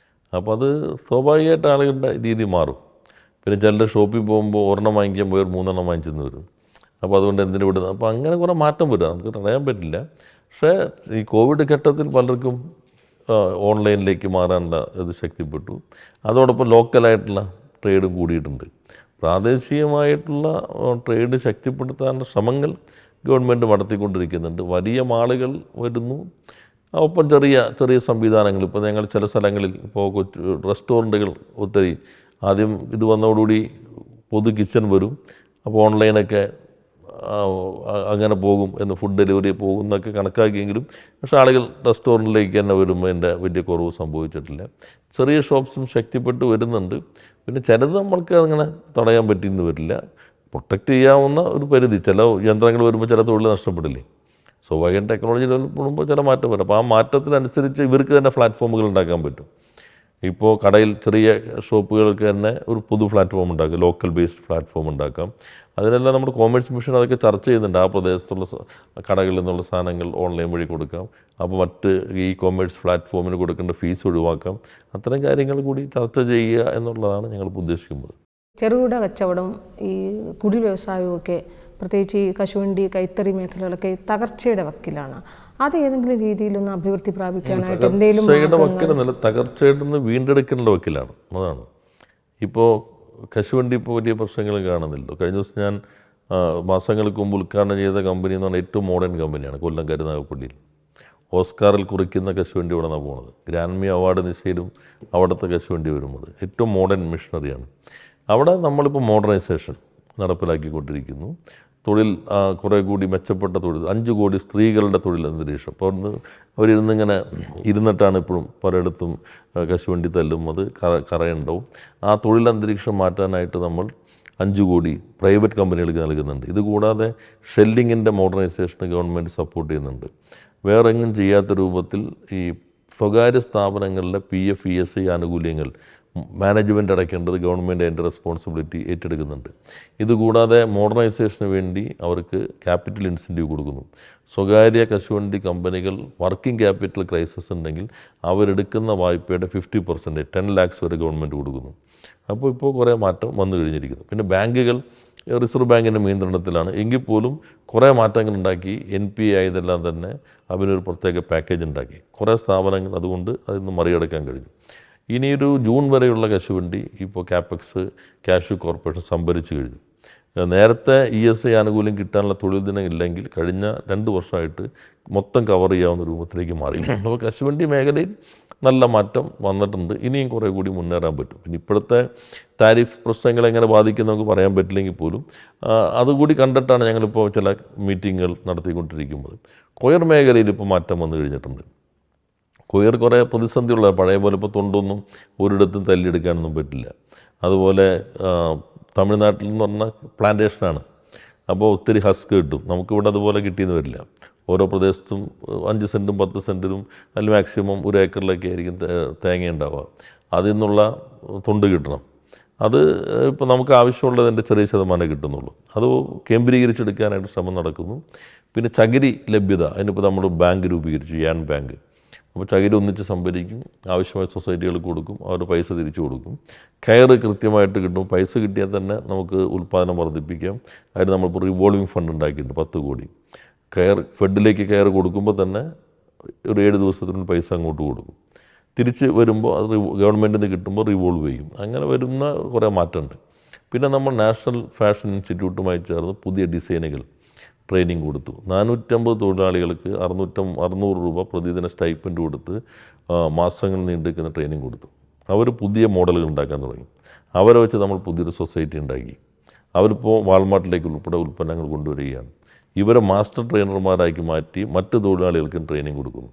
അപ്പോൾ അത് സ്വാഭാവികമായിട്ട് ആളുകളുടെ രീതി മാറും. പിന്നെ ചിലർ ഷോപ്പിൽ പോകുമ്പോൾ 1 വാങ്ങിക്കാൻ പോയി 3 വാങ്ങിച്ചെന്ന് വരും. അപ്പോൾ അതുകൊണ്ട് എന്തിനു വിടുന്നത്. അപ്പോൾ അങ്ങനെ കുറേ മാറ്റം വരും, നമുക്ക് തടയാൻ പറ്റില്ല. പക്ഷേ ഈ കോവിഡ് ഘട്ടത്തിൽ പലർക്കും ഓൺലൈനിലേക്ക് മാറാനുള്ള ഇത് ശക്തിപ്പെട്ടു. അതോടൊപ്പം ലോക്കലായിട്ടുള്ള ട്രേഡും കൂടിയിട്ടുണ്ട്. പ്രാദേശികമായിട്ടുള്ള ട്രേഡ് ശക്തിപ്പെടുത്താനുള്ള ശ്രമങ്ങൾ ഗവൺമെൻറ് നടത്തിക്കൊണ്ടിരിക്കുന്നുണ്ട്. വലിയ മാളുകൾ വരുന്നു, ഒപ്പം ചെറിയ ചെറിയ സംവിധാനങ്ങൾ. ഇപ്പോൾ ഞങ്ങൾ ചില സ്ഥലങ്ങളിൽ ഇപ്പോൾ റെസ്റ്റോറൻറ്റുകൾ ഒത്തിരി ആദ്യം ഇത് വന്നതോടുകൂടി പൊതു കിച്ചൺ വരും. അപ്പോൾ ഓൺലൈനൊക്കെ അങ്ങനെ പോകും എന്ന്, ഫുഡ് ഡെലിവറി പോകും എന്നൊക്കെ കണക്കാക്കിയെങ്കിലും പക്ഷേ ആളുകൾ റെസ്റ്റോറൻറ്റിലേക്ക് തന്നെ വരുമ്പോൾ അതിൻ്റെ വലിയ കുറവ് സംഭവിച്ചിട്ടില്ല. ചെറിയ ഷോപ്സും ശക്തിപ്പെട്ട് വരുന്നുണ്ട്. പിന്നെ ചിലത് നമ്മൾക്ക് അങ്ങനെ തടയാൻ പറ്റിയെന്ന് വരില്ല. പ്രൊട്ടക്റ്റ് ചെയ്യാവുന്ന ഒരു പരിധി. ചില യന്ത്രങ്ങൾ വരുമ്പോൾ ചില തൊഴിൽ നഷ്ടപ്പെടില്ലേ. സ്വാഭാവികം ടെക്നോളജി ഡെവലപ്പ് ചെയ്യുമ്പോൾ ചില മാറ്റം വരും. അപ്പോൾ ആ മാറ്റത്തിനനുസരിച്ച് ഇവർക്ക് തന്നെ പ്ലാറ്റ്ഫോമുകൾ ഉണ്ടാക്കാൻ പറ്റും. ഇപ്പോൾ കടയിൽ ചെറിയ ഷോപ്പുകൾക്ക് തന്നെ ഒരു പൊതു പ്ലാറ്റ്ഫോം ഉണ്ടാക്കാം, ലോക്കൽ ബേസ്ഡ് പ്ലാറ്റ്ഫോം ഉണ്ടാക്കാം. അതിനെല്ലാം നമ്മുടെ കോമേഴ്സ് മിഷൻ അതൊക്കെ ചർച്ച ചെയ്യുന്നുണ്ട്. ആ പ്രദേശത്തുള്ള കടകളിൽ നിന്നുള്ള സാധനങ്ങൾ ഓൺലൈൻ വഴി കൊടുക്കാം. അപ്പോൾ മറ്റ് ഈ കോമേഴ്സ് പ്ലാറ്റ്ഫോമിന് കൊടുക്കേണ്ട ഫീസ് ഒഴിവാക്കാം. അത്തരം കാര്യങ്ങൾ കൂടി ചർച്ച ചെയ്യുക എന്നുള്ളതാണ് ഞങ്ങളിപ്പോൾ ഉദ്ദേശിക്കുന്നത്. ചെറുകിട കച്ചവടം, ഈ കുടിൽ വ്യവസായമൊക്കെ പ്രത്യേകിച്ച് ഈ കശുവണ്ടി, കൈത്തറി മേഖലകളൊക്കെ തകർച്ചയുടെ വക്കിലാണ്. അത് ഏതെങ്കിലും രീതിയിലൊന്ന് അഭിവൃദ്ധി പ്രാപിക്കാനായിട്ട് എന്തെങ്കിലും വക്കിലെന്നല്ല, തകർച്ചയുടെ നിന്ന് വീണ്ടെടുക്കേണ്ട വക്കിലാണ്. അതാണ് ഇപ്പോൾ കശുവണ്ടി ഇപ്പോൾ വലിയ പ്രശ്നങ്ങളും കാണുന്നില്ല. കഴിഞ്ഞ ദിവസം ഞാൻ മാസങ്ങൾക്ക് മുമ്പ് ഉദ്ഘാടനം ചെയ്ത കമ്പനി എന്ന് പറഞ്ഞാൽ ഏറ്റവും മോഡേൺ കമ്പനിയാണ്. കൊല്ലം കരുനാഗപ്പള്ളിയിൽ ഓസ്കാറിൽ കുറിക്കുന്ന കശുവണ്ടി ഇവിടെ നിന്നാണ് പോകുന്നത്. ഗ്രാൻമി അവാർഡ് നിശയിലും അവിടുത്തെ കശുവണ്ടി വരുന്നത് ഏറ്റവും മോഡേൺ മിഷനറിയാണ്. അവിടെ നമ്മളിപ്പോൾ മോഡേണൈസേഷൻ നടപ്പിലാക്കിക്കൊണ്ടിരിക്കുന്നു. തൊഴിൽ കുറേ കൂടി മെച്ചപ്പെട്ട തൊഴിൽ, 5 കോടി സ്ത്രീകളുടെ തൊഴിൽ അന്തരീക്ഷം. അപ്പോൾ അവരിരുന്നിങ്ങനെ ഇരുന്നിട്ടാണ് ഇപ്പോഴും പലയിടത്തും കശുവണ്ടി തല്ലും, അത് കറയുണ്ടാവും. ആ തൊഴിൽ അന്തരീക്ഷം മാറ്റാനായിട്ട് നമ്മൾ 5 കോടി പ്രൈവറ്റ് കമ്പനികൾക്ക് നൽകുന്നുണ്ട്. ഇതുകൂടാതെ ഷെല്ലിങ്ങിൻ്റെ മോഡേണൈസേഷന് ഗവൺമെൻറ് സപ്പോർട്ട് ചെയ്യുന്നുണ്ട്. വേറെ എങ്ങും ചെയ്യാത്ത രൂപത്തിൽ ഈ സ്വകാര്യ സ്ഥാപനങ്ങളിലെ PF ESI ആനുകൂല്യങ്ങൾ മാനേജ്മെൻറ്റ് അടയ്ക്കേണ്ടത് ഗവൺമെൻറ് അതിൻ്റെ റെസ്പോൺസിബിലിറ്റി ഏറ്റെടുക്കുന്നുണ്ട്. ഇതുകൂടാതെ മോഡേണൈസേഷന് വേണ്ടി അവർക്ക് ക്യാപിറ്റൽ ഇൻസെൻറ്റീവ് കൊടുക്കുന്നു. സ്വകാര്യ കശുവണ്ടി കമ്പനികൾ വർക്കിംഗ് ക്യാപിറ്റൽ ക്രൈസിസ് ഉണ്ടെങ്കിൽ അവരെടുക്കുന്ന വായ്പയുടെ 50%, 10 lakhs വരെ ഗവൺമെൻറ് കൊടുക്കുന്നു. അപ്പോൾ ഇപ്പോൾ കുറേ മാറ്റം വന്നു കഴിഞ്ഞിരിക്കുന്നു. പിന്നെ ബാങ്കുകൾ റിസർവ് ബാങ്കിൻ്റെ നിയന്ത്രണത്തിലാണ് എങ്കിൽ പോലും കുറേ മാറ്റങ്ങൾ ഉണ്ടാക്കി. NPA ഇതെല്ലാം തന്നെ അതിനൊരു പ്രത്യേക പാക്കേജ് ഉണ്ടാക്കി. കുറേ സ്ഥാപനങ്ങൾ അതുകൊണ്ട് അതിന് മറികടക്കാൻ കഴിഞ്ഞു. ഇനിയൊരു ജൂൺ വരെയുള്ള കശുവണ്ടി ഇപ്പോൾ കാപ്പക്സ് കാഷ്യൂ കോർപ്പറേഷൻ സംഭരിച്ചു കഴിഞ്ഞു. നേരത്തെ ESI ആനുകൂല്യം കിട്ടാനുള്ള തൊഴിൽ ദിനം ഇല്ലെങ്കിൽ കഴിഞ്ഞ 2 വർഷമായിട്ട് മൊത്തം കവർ ചെയ്യാവുന്ന രൂപത്തിലേക്ക് മാറി. അപ്പോൾ കശുവണ്ടി മേഖലയിൽ നല്ല മാറ്റം വന്നിട്ടുണ്ട്. ഇനിയും കുറേ കൂടി മുന്നേറാൻ പറ്റും. പിന്നെ ഇപ്പോഴത്തെ താരിഫ് പ്രശ്നങ്ങൾ എങ്ങനെ ബാധിക്കും നമുക്ക് പറയാൻ പറ്റില്ലെങ്കിൽ പോലും അതുകൂടി കണ്ടിട്ടാണ് ഞങ്ങളിപ്പോൾ ചില മീറ്റിങ്ങുകൾ നടത്തിക്കൊണ്ടിരിക്കുന്നത്. കൊയർ മേഖലയിൽ ഇപ്പോൾ മാറ്റം വന്നു കഴിഞ്ഞിട്ടുണ്ട്. കൊയർ കുറേ പ്രതിസന്ധിയുള്ള, പഴയ പോലെ ഇപ്പോൾ തൊണ്ടൊന്നും ഒരിടത്തും തല്ലിയെടുക്കാനൊന്നും പറ്റില്ല. അതുപോലെ തമിഴ്നാട്ടിൽ എന്ന് പറഞ്ഞാൽ പ്ലാന്റേഷനാണ്, അപ്പോൾ ഒത്തിരി ഹസ്ക് കിട്ടും. നമുക്കിവിടെ അതുപോലെ കിട്ടിയെന്ന് വരില്ല. ഓരോ പ്രദേശത്തും 5 സെൻറ്റും 10 സെൻറ്റിലും അല്ലെങ്കിൽ മാക്സിമം 1 ഏക്കറിലൊക്കെ ആയിരിക്കും തേങ്ങ ഉണ്ടാവുക. അതിൽ നിന്നുള്ള തൊണ്ട് കിട്ടണം. അത് ഇപ്പോൾ നമുക്ക് ആവശ്യമുള്ളതിൻ്റെ ചെറിയ ശതമാനം കിട്ടുന്നുള്ളൂ. അത് കേന്ദ്രീകരിച്ചെടുക്കാനായിട്ട് ശ്രമം നടക്കുന്നു. പിന്നെ ചകിരി ലഭ്യത, അതിനിപ്പോൾ നമ്മൾ ബാങ്ക് രൂപീകരിച്ചു, യാൻ ബാങ്ക്. അപ്പോൾ ചകിരി ഒന്നിച്ച് സംഭരിക്കും, ആവശ്യമായ സൊസൈറ്റികൾക്ക് കൊടുക്കും, അവർ പൈസ തിരിച്ചു കൊടുക്കും. കയർ കൃത്യമായിട്ട് കിട്ടും. പൈസ കിട്ടിയാൽ തന്നെ നമുക്ക് ഉൽപ്പാദനം വർദ്ധിപ്പിക്കാം. അതിന് നമ്മളിപ്പോൾ റിവോൾവിംഗ് ഫണ്ട് ഉണ്ടാക്കിയിട്ടുണ്ട് 10 കോടി. ഫെഡിലേക്ക് കയർ കൊടുക്കുമ്പോൾ തന്നെ ഒരു 7 ദിവസത്തിനുള്ളിൽ പൈസ അങ്ങോട്ട് കൊടുക്കും. തിരിച്ച് വരുമ്പോൾ അത് ഗവൺമെൻറ്റിൽ നിന്ന് കിട്ടുമ്പോൾ റിവോൾവ് ചെയ്യും. അങ്ങനെ വരുന്ന കുറേ മാറ്റമുണ്ട്. പിന്നെ നമ്മൾ നാഷണൽ ഫാഷൻ ഇൻസ്റ്റിറ്റ്യൂട്ടുമായി ചേർന്ന് പുതിയ ഡിസൈനുകൾ ട്രെയിനിങ് കൊടുത്തു. 450 തൊഴിലാളികൾക്ക് 600 രൂപ പ്രതിദിന സ്റ്റൈപ്പൻഡ് കൊടുത്ത് മാസങ്ങൾ നീണ്ടുനിൽക്കുന്ന ട്രെയിനിങ് കൊടുത്തു. അവർ പുതിയ മോഡലുകൾ ഉണ്ടാക്കാൻ തുടങ്ങി. അവരെ വെച്ച് നമ്മൾ പുതിയൊരു സൊസൈറ്റി ഉണ്ടാക്കി. അവരിപ്പോൾ വാൾമാർട്ടിലേക്ക് ഉൾപ്പെടെ ഉൽപ്പന്നങ്ങൾ കൊണ്ടുവരികയാണ്. ഇവരെ മാസ്റ്റർ ട്രെയിനർമാരാക്കി മാറ്റി മറ്റ് തൊഴിലാളികൾക്കും ട്രെയിനിങ് കൊടുക്കുന്നു.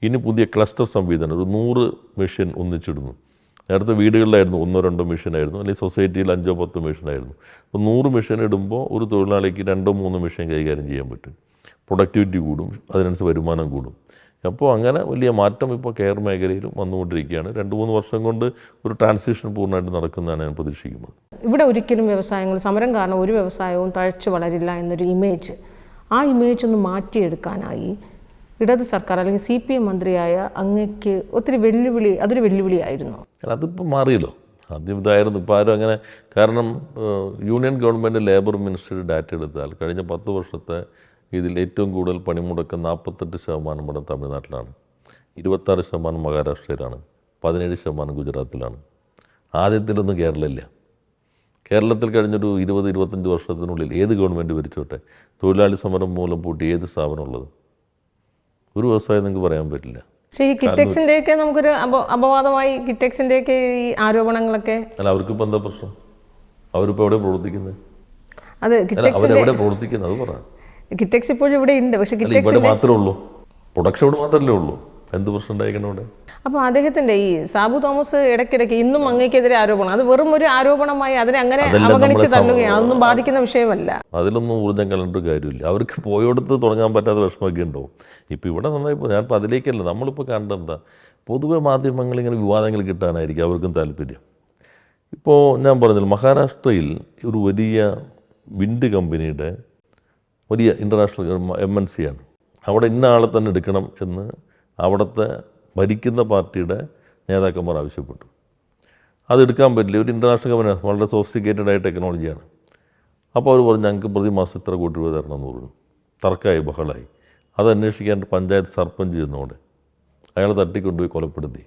ഇനി പുതിയ ക്ലസ്റ്റർ സംവിധാനം, ഒരു 100 മെഷീൻ ഒന്നിച്ചിടുന്നു. നേരത്തെ വീടുകളിലായിരുന്നു 1-2 മെഷീനായിരുന്നു, അല്ലെങ്കിൽ സൊസൈറ്റിയിൽ 5-10 മെഷീനായിരുന്നു. അപ്പോൾ 100 മെഷീൻ ഇടുമ്പോൾ ഒരു തൊഴിലാളിക്ക് 2-3 മെഷീൻ കൈകാര്യം ചെയ്യാൻ പറ്റും. പ്രൊഡക്ടിവിറ്റി കൂടും, അതിനനുസരിച്ച് വരുമാനം കൂടും. അപ്പോൾ അങ്ങനെ വലിയ മാറ്റം ഇപ്പോൾ കെയർ മേഖലയിലും വന്നുകൊണ്ടിരിക്കുകയാണ്. 2-3 വർഷം കൊണ്ട് ഒരു ട്രാൻസിഷൻ പൂർണ്ണമായിട്ട് നടക്കുന്നതാണ് ഞാൻ പ്രതീക്ഷിക്കുന്നത്. ഇവിടെ ഒരിക്കലും വ്യവസായങ്ങൾ സമരം കാരണം ഒരു വ്യവസായവും തഴച്ചു വളരില്ല എന്നൊരു ഇമേജ്, ആ ഇമേജ് ഒന്ന് മാറ്റിയെടുക്കാനായി ഇടത് സർക്കാർ അല്ലെങ്കിൽ CPM മന്ത്രിയായ അങ്ങക്ക് ഒത്തിരി അതൊരു വെല്ലുവിളിയായിരുന്നു. അതിപ്പോൾ മാറിയല്ലോ. ആദ്യം ഇതായിരുന്നു, ഇപ്പോൾ ആരും അങ്ങനെ. കാരണം union government labour ministry data എടുത്താൽ കഴിഞ്ഞ 10 വർഷത്തെ ഇതിൽ ഏറ്റവും കൂടുതൽ പണിമുടക്കം 48% ഇവിടെ തമിഴ്നാട്ടിലാണ്, 26% മഹാരാഷ്ട്രയിലാണ്, 17% ഗുജറാത്തിലാണ്. ആദ്യത്തിലൊന്നും കേരളമില്ല. കേരളത്തിൽ കഴിഞ്ഞൊരു 20-25 വർഷത്തിനുള്ളിൽ ഏത് ഗവൺമെൻറ് ഭരിച്ചോട്ടെ തൊഴിലാളി സമരം മൂലം പൂട്ടി ഏത് സ്ഥാപനമുള്ളത്? ഒരു വ്യവസായം നിങ്ങൾക്ക് പറയാൻ പറ്റില്ല. പക്ഷേ ഈ കിറ്റെക്സിൻ്റെയൊക്കെ നമുക്കൊരു അപവാദമായി കിറ്റെക്സിൻ്റെയൊക്കെ ഈ ആരോപണങ്ങളൊക്കെ. അല്ല, അവർക്കിപ്പോൾ എന്താ പ്രശ്നം? അവരിപ്പോൾ എവിടെ പ്രവർത്തിക്കുന്നത്? അത് അവരെവിടെ പ്രവർത്തിക്കുന്നത് അത് പറയാം. കിറ്റെക്സ് ഇപ്പോഴും ഇവിടെ ഉണ്ട്. പക്ഷേ ഇവിടെ മാത്രമേ ഉള്ളൂ, പ്രൊഡക്ഷൻ ഇവിടെ മാത്രമല്ലേ ഉള്ളൂ. എന്ത് പ്രശ്നം ഉണ്ടായിരിക്കണം ഇവിടെ? അപ്പോൾ അദ്ദേഹത്തിൻ്റെ ഈ സാബു തോമസ് ഇടയ്ക്കിടയ്ക്ക് ഇന്നും അങ്ങേക്കെതിരെ ആരോപണം, അത് വെറും ഒരു ആരോപണമായി അതിനെ അങ്ങനെ അവഗണിച്ച് തള്ളുകയാണ്. അതൊന്നും ബാധിക്കുന്ന വിഷയമല്ല. അതിലൊന്നും ഊർജ്ജം കളയേണ്ട കാര്യമില്ല. അവർക്ക് പോയോടത്ത് തുടങ്ങാൻ പറ്റാത്ത വിഷമമൊക്കെ ഉണ്ടാവും. ഇപ്പോൾ ഇവിടെ നന്നായിപ്പോൾ ഞാനിപ്പോൾ അതിലേക്കല്ല, നമ്മളിപ്പോൾ കണ്ടെന്താ പൊതുവെ മാധ്യമങ്ങളിങ്ങനെ വിവാദങ്ങൾ കിട്ടാനായിരിക്കും അവർക്കും താല്പര്യം. ഇപ്പോൾ ഞാൻ പറഞ്ഞില്ല, മഹാരാഷ്ട്രയിൽ ഒരു വലിയ വിൻഡ് കമ്പനിയുടെ വലിയ ഇൻ്റർനാഷണൽ MNC ആണ്. അവിടെ ഇന്ന ആളെ തന്നെ എടുക്കണം എന്ന് അവിടുത്തെ ഭരിക്കുന്ന പാർട്ടിയുടെ നേതാക്കന്മാർ ആവശ്യപ്പെട്ടു. അതെടുക്കാൻ പറ്റില്ല, ഒരു ഇൻ്റർനാഷണൽ കമ്പനിയാണ്, വളരെ സോഫിസ്റ്റിക്കേറ്റഡ് ആയ ടെക്നോളജിയാണ്. അപ്പോൾ അവർ പറഞ്ഞു ഞങ്ങൾക്ക് പ്രതിമാസം ഇത്ര കോടി രൂപ തരണമെന്ന് പറഞ്ഞു. തർക്കമായി, ബഹളമായി. അത് അന്വേഷിക്കാൻ പഞ്ചായത്ത് സർപ്പഞ്ച് ചെയ്യുന്നതോടെ അയാളെ തട്ടിക്കൊണ്ടുപോയി കൊലപ്പെടുത്തി.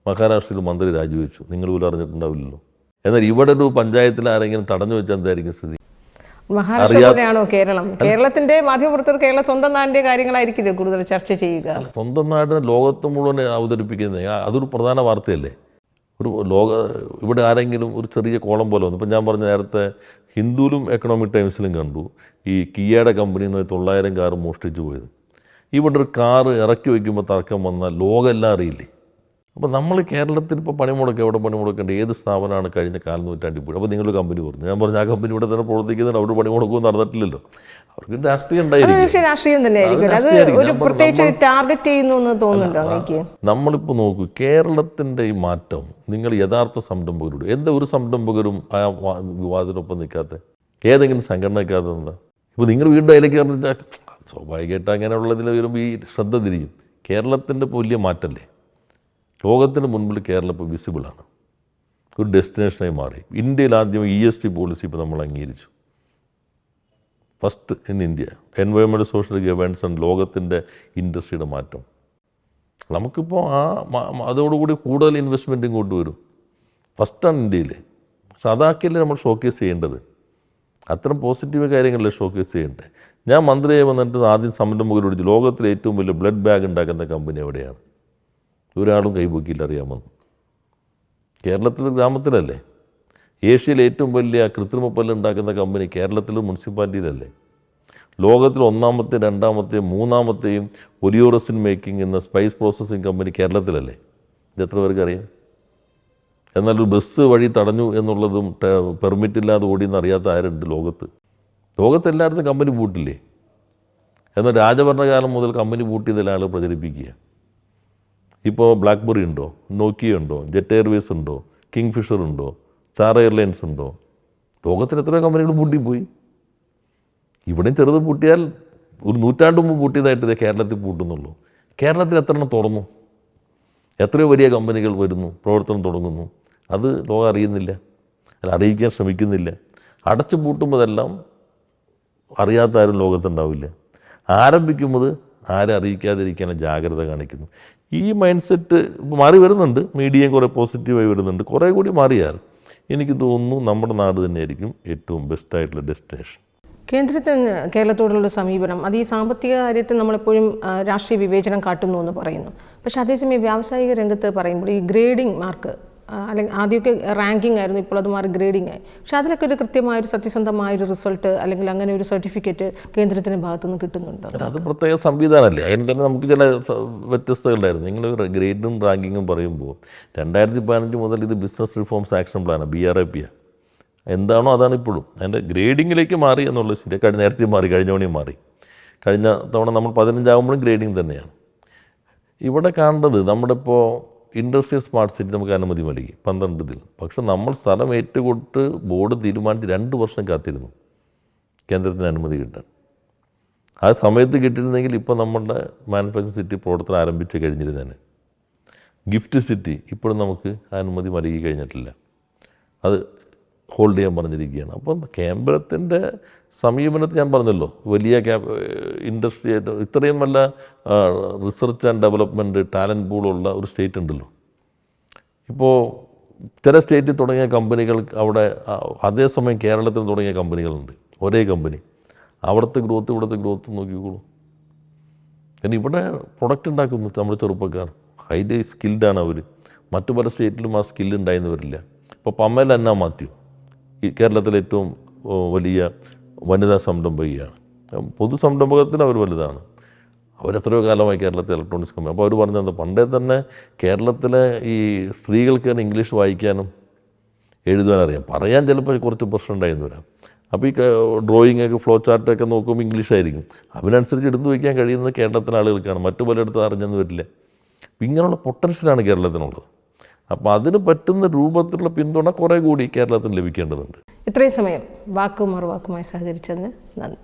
മഹാരാഷ്ട്രയിൽ മന്ത്രി രാജിവെച്ചു. നിങ്ങൾ പോലും അറിഞ്ഞിട്ടുണ്ടാവില്ലല്ലോ. എന്നാൽ ഇവിടെ ഒരു പഞ്ചായത്തിൽ ആരെങ്കിലും തടഞ്ഞു വെച്ചാൽ എന്തായിരിക്കും സ്ഥിതി? മഹാരാഷ്ട്രയിലാണോ കേരളം? കേരളത്തിൻ്റെ മാധ്യമപ്രവർത്തകർ കേരളം സ്വന്തം നാടിൻ്റെ കാര്യങ്ങളായിരിക്കില്ല കൂടുതൽ ചർച്ച ചെയ്യുക. സ്വന്തം നാടിനെ ലോകത്ത് മുഴുവൻ അവതരിപ്പിക്കുന്നത് അതൊരു പ്രധാന വാർത്തയല്ലേ? ഇവിടെ ആരെങ്കിലും ഒരു ചെറിയ കോളം പോലെ വന്നു. ഇപ്പം ഞാൻ പറഞ്ഞ നേരത്തെ ഹിന്ദുവിലും എക്കണോമിക് ടൈംസിലും കണ്ടു ഈ കിയയുടെ കമ്പനിയിൽ നിന്ന് 900 കാർ മോഷ്ടിച്ചു പോയത്. ഇവിടെ ഒരു കാറ് ഇറക്കി വയ്ക്കുമ്പോൾ തർക്കം വന്നാൽ ലോകമെല്ലാം അറിയില്ലേ? അപ്പോൾ നമ്മൾ കേരളത്തിൽ ഇപ്പോൾ പണിമുടക്ക് എവിടെ പണിമുടക്കേണ്ട ഏത് സ്ഥാപനമാണ് കഴിഞ്ഞ 4 നൂറ്റാണ്ടിൽ പോയി? അപ്പോൾ നിങ്ങളൊരു കമ്പനി പറഞ്ഞു, ഞാൻ പറഞ്ഞു ആ കമ്പനി ഇവിടെ തന്നെ പ്രവർത്തിക്കുന്നുണ്ട്, അവർ പണിമുടക്കവും നടന്നിട്ടില്ലല്ലോ. അവർക്ക് രാഷ്ട്രീയം ഉണ്ടായിരിക്കും. രാഷ്ട്രീയം തന്നെ ടാർഗറ്റ് ചെയ്യുന്നു എന്ന് തോന്നുന്നുണ്ടോ? നമ്മളിപ്പോൾ നോക്കൂ, കേരളത്തിൻ്റെ ഈ മാറ്റം നിങ്ങൾ യഥാർത്ഥ സംരംഭകരോട് എന്താ ഒരു സംരംഭകരും ആ വിവാദത്തിനൊപ്പം നിൽക്കാത്ത ഏതെങ്കിലും സംഘടന നിൽക്കാത്ത എന്താ? ഇപ്പോൾ നിങ്ങൾ വീണ്ടും അതിലേക്ക് പറഞ്ഞാൽ സ്വാഭാവികമായിട്ട് അങ്ങനെയുള്ളതിൽ വരുമ്പോൾ ഈ ശ്രദ്ധ തിരിയും. കേരളത്തിൻ്റെ ഇപ്പോൾ വലിയ മാറ്റമല്ലേ? ലോകത്തിന് മുൻപിൽ കേരളം ഇപ്പോൾ വിസിബിളാണ്, ഒരു ഡെസ്റ്റിനേഷനായി മാറി. ഇന്ത്യയിൽ ആദ്യം ESG പോളിസി ഇപ്പോൾ നമ്മൾ അംഗീകരിച്ചു. First in India environment social governance and ലോകത്തിൻ്റെ ഇൻഡസ്ട്രിയുടെ മാറ്റം. നമുക്കിപ്പോൾ അതോടുകൂടി കൂടുതൽ ഇൻവെസ്റ്റ്മെൻറ്റ് ഇങ്ങോട്ട് വരും. ഫസ്റ്റാണ് ഇന്ത്യയിൽ. പക്ഷെ അതാക്കിയല്ലേ നമ്മൾ ഷോക്കേസ് ചെയ്യേണ്ടത്. അത്തരം പോസിറ്റീവ് കാര്യങ്ങളല്ലേ ഷോക്കേസ് ചെയ്യണ്ടേ. ഞാൻ മന്ത്രിയായി വന്നിട്ട് ആദ്യം സംരംഭകർ വിളിച്ചു, ലോകത്തിലെ ഏറ്റവും വലിയ ബ്ലഡ് ബാഗ് ഉണ്ടാക്കുന്ന കമ്പനി എവിടെയാണ്? ഒരാളും കൈപൊക്കിയില്ല, അറിയാമെന്ന്. കേരളത്തിലെ ഗ്രാമത്തിലല്ലേ. ഏഷ്യയിലെ ഏറ്റവും വലിയ കൃത്രിമ പല്ല് ഉണ്ടാക്കുന്ന കമ്പനി കേരളത്തിലെ മുനിസിപ്പാലിറ്റിയിലല്ലേ. ലോകത്തിൽ ഒന്നാമത്തെ, രണ്ടാമത്തെയും മൂന്നാമത്തെയും ഒലിയോറസിൻ മേക്കിംഗ് എന്ന സ്പൈസ് പ്രോസസ്സിങ് കമ്പനി കേരളത്തിലല്ലേ. ഇത് എത്ര പേർക്ക് അറിയാം? എന്നാൽ ഒരു ബസ് വഴി തടഞ്ഞു എന്നുള്ളതും പെർമിറ്റ് ഇല്ലാതെ ഓടിയെന്ന് അറിയാത്ത ആരുണ്ട് ലോകത്ത്? ലോകത്തെല്ലായിടത്തും കമ്പനി പൂട്ടില്ലേ. എന്നാൽ രാജഭരണകാലം മുതൽ കമ്പനി പൂട്ടിയതിൽ ആൾ പ്രചരിപ്പിക്കുക. ഇപ്പോൾ ബ്ലാക്ക്ബെറി ഉണ്ടോ, നോക്കിയ ഉണ്ടോ, ജെറ്റ് എയർവേസ് ഉണ്ടോ, കിങ് ഫിഷർ ഉണ്ടോ, സ്റ്റാർ എയർലൈൻസ് ഉണ്ടോ? ലോകത്തിൽ എത്രയോ കമ്പനികൾ പൂട്ടിപ്പോയി. ഇവിടെയും ചെറുത് പൂട്ടിയാൽ ഒരു നൂറ്റാണ്ട് മുമ്പ് പൂട്ടിയതായിട്ട് ഇതേ കേരളത്തിൽ പൂട്ടുന്നുള്ളൂ. കേരളത്തിൽ എത്ര എണ്ണം തുറന്നു? എത്രയോ വലിയ കമ്പനികൾ വരുന്നു, പ്രവർത്തനം തുടങ്ങുന്നു. അത് ലോകം അറിയുന്നില്ല, അല്ല അറിയിക്കാൻ ശ്രമിക്കുന്നില്ല. അടച്ചു പൂട്ടുമ്പോഴെല്ലാം അറിയാത്ത ആരും ലോകത്തുണ്ടാവില്ല. ആരംഭിക്കുമ്പോൾ ആരെ അറിയിക്കാതിരിക്കാനും ജാഗ്രത കാണിക്കുന്നു. ഈ മൈൻഡ് സെറ്റ് മാറി വരുന്നുണ്ട്. മീഡിയയും കുറേ പോസിറ്റീവായി വരുന്നുണ്ട്. കുറേ കൂടി മാറിയാൽ എനിക്ക് തോന്നുന്നു നമ്മുടെ നാട് തന്നെയായിരിക്കും ഏറ്റവും ബെസ്റ്റായിട്ടുള്ള ഡെസ്റ്റിനേഷൻ. കേന്ദ്രത്തിന് കേരളത്തോടുള്ള സമീപനം അത് ഈ സാമ്പത്തിക കാര്യത്തിൽ നമ്മളെപ്പോഴും രാഷ്ട്രീയ വിവേചനം കാട്ടുന്നു എന്ന് പറയുന്നു. പക്ഷേ അതേസമയം വ്യാവസായിക രംഗത്ത് പറയുമ്പോൾ ഈ ഗ്രേഡിംഗ് മാർക്ക് അല്ലെങ്കിൽ ആദ്യമൊക്കെ റാങ്കിങ് ആയിരുന്നു, ഇപ്പോൾ അത് മാറി ഗ്രേഡിംഗ് ആയി. പക്ഷേ അതിലൊക്കെ ഒരു കൃത്യമായൊരു സത്യസന്ധമായൊരു റിസൾട്ട് അല്ലെങ്കിൽ അങ്ങനെ ഒരു സർട്ടിഫിക്കറ്റ് കേന്ദ്രത്തിൻ്റെ ഭാഗത്തുനിന്ന് കിട്ടുന്നുണ്ടോ? അത് പ്രത്യേക സംവിധാനമല്ലേ. അതിന് തന്നെ നമുക്ക് ചില വ്യത്യസ്തതകളുണ്ടായിരുന്നു. നിങ്ങൾ ഗ്രേഡും റാങ്കിങ്ങും പറയുമ്പോൾ 2015 മുതൽ ഇത് ബിസിനസ് റിഫോംസ് ആക്ഷൻ പ്ലാനാണ്, BRAP. എന്താണോ അതാണ് ഇപ്പോഴും. അതിൻ്റെ ഗ്രേഡിങ്ങിലേക്ക് മാറി എന്നുള്ളത് ശരി. നേരത്തെ മാറി, കഴിഞ്ഞ തവണയും മാറി. കഴിഞ്ഞ തവണ നമ്മൾ 15 ആകുമ്പോഴും ഗ്രേഡിങ് തന്നെയാണ്. ഇവിടെ കാണേണ്ടത് നമ്മുടെ ഇപ്പോൾ ഇൻഡസ്ട്രിയൽ സ്മാർട്ട് സിറ്റി നമുക്ക് അനുമതി നൽകി 12-ൽ. പക്ഷെ നമ്മൾ സ്ഥലം ഏറ്റുകൊടുത്ത് ബോർഡ് തീരുമാനിച്ച് 2 വർഷം കാത്തിരുന്നു കേന്ദ്രത്തിന് അനുമതി കിട്ടാൻ. ആ സമയത്ത് കിട്ടിയിരുന്നെങ്കിൽ ഇപ്പോൾ നമ്മളുടെ മാനുഫാക്ചറിങ് സിറ്റി പ്രവർത്തനം ആരംഭിച്ച് കഴിഞ്ഞിരുന്നേനെ. ഗിഫ്റ്റ് സിറ്റി ഇപ്പോഴും നമുക്ക് അനുമതി നൽകി കഴിഞ്ഞിട്ടില്ല, അത് ഹോൾഡ് ചെയ്യാൻ പറഞ്ഞിരിക്കുകയാണ്. അപ്പം കേന്ദ്രത്തിൻ്റെ സമീപനത്തിൽ ഞാൻ പറഞ്ഞല്ലോ, വലിയ ഇൻഡസ്ട്രി ആയിട്ട് ഇത്രയും നല്ല റിസർച്ച് ആൻഡ് ഡെവലപ്മെൻറ്റ് ടാലൻറ്റ് പൂളുള്ള ഒരു സ്റ്റേറ്റ് ഉണ്ടല്ലോ. ഇപ്പോൾ ചില സ്റ്റേറ്റിൽ തുടങ്ങിയ കമ്പനികൾ അവിടെ, അതേസമയം കേരളത്തിൽ തുടങ്ങിയ കമ്പനികളുണ്ട്. ഒരേ കമ്പനി, അവിടുത്തെ ഗ്രോത്ത് ഇവിടുത്തെ ഗ്രോത്ത് നോക്കിക്കോളൂ. പിന്നെ ഇവിടെ പ്രൊഡക്റ്റ് ഉണ്ടാക്കുന്നു നമ്മുടെ ചെറുപ്പക്കാർ, ഹൈലി സ്കിൽഡാണ് അവർ. മറ്റു പല സ്റ്റേറ്റിലും ആ സ്കില്ല് ഉണ്ടായെന്ന് വരില്ല. ഇപ്പോൾ പമ്മേൽ അന്ന മാത്യു ഈ കേരളത്തിലെ ഏറ്റവും വലിയ വനിതാ സംരംഭകയാണ്. പൊതു സംരംഭകത്തിൽ അവർ വലുതാണ്. അവരെത്രയോ കാലമായി കേരളത്തിൽ ഇലക്ട്രോണിക്സ് കമ്പനി. അപ്പോൾ അവർ പറഞ്ഞത് പണ്ടേ തന്നെ കേരളത്തിലെ ഈ സ്ത്രീകൾക്ക് തന്നെ ഇംഗ്ലീഷ് വായിക്കാനും എഴുതാനും അറിയാം. പറയാൻ ചിലപ്പോൾ കുറച്ച് പ്രശ്നം ഉണ്ടായിരുന്നു വരാം. അപ്പോൾ ഈ ഡ്രോയിങ്ങൊക്കെ ഫ്ലോ ചാർട്ടൊക്കെ നോക്കുമ്പോൾ ഇംഗ്ലീഷായിരിക്കും. അതിനനുസരിച്ച് എടുത്തു വയ്ക്കാൻ കഴിയുന്നത് കേരളത്തിലെ ആളുകൾക്കാണ്, മറ്റു പലയിടത്തും അറിഞ്ഞെന്ന് വരില്ല. ഇങ്ങനെയുള്ള പൊട്ടൻഷ്യലാണ് കേരളത്തിനുള്ളത്. അപ്പോൾ അതിന് പറ്റുന്ന രൂപത്തിലുള്ള പിന്തുണ കുറേ കൂടി കേരളത്തിന് ലഭിക്കേണ്ടതുണ്ട്. ഇത്രയും സമയം വാക്കും മറുവാക്കുമായി സഹകരിച്ചതിന് നന്ദി.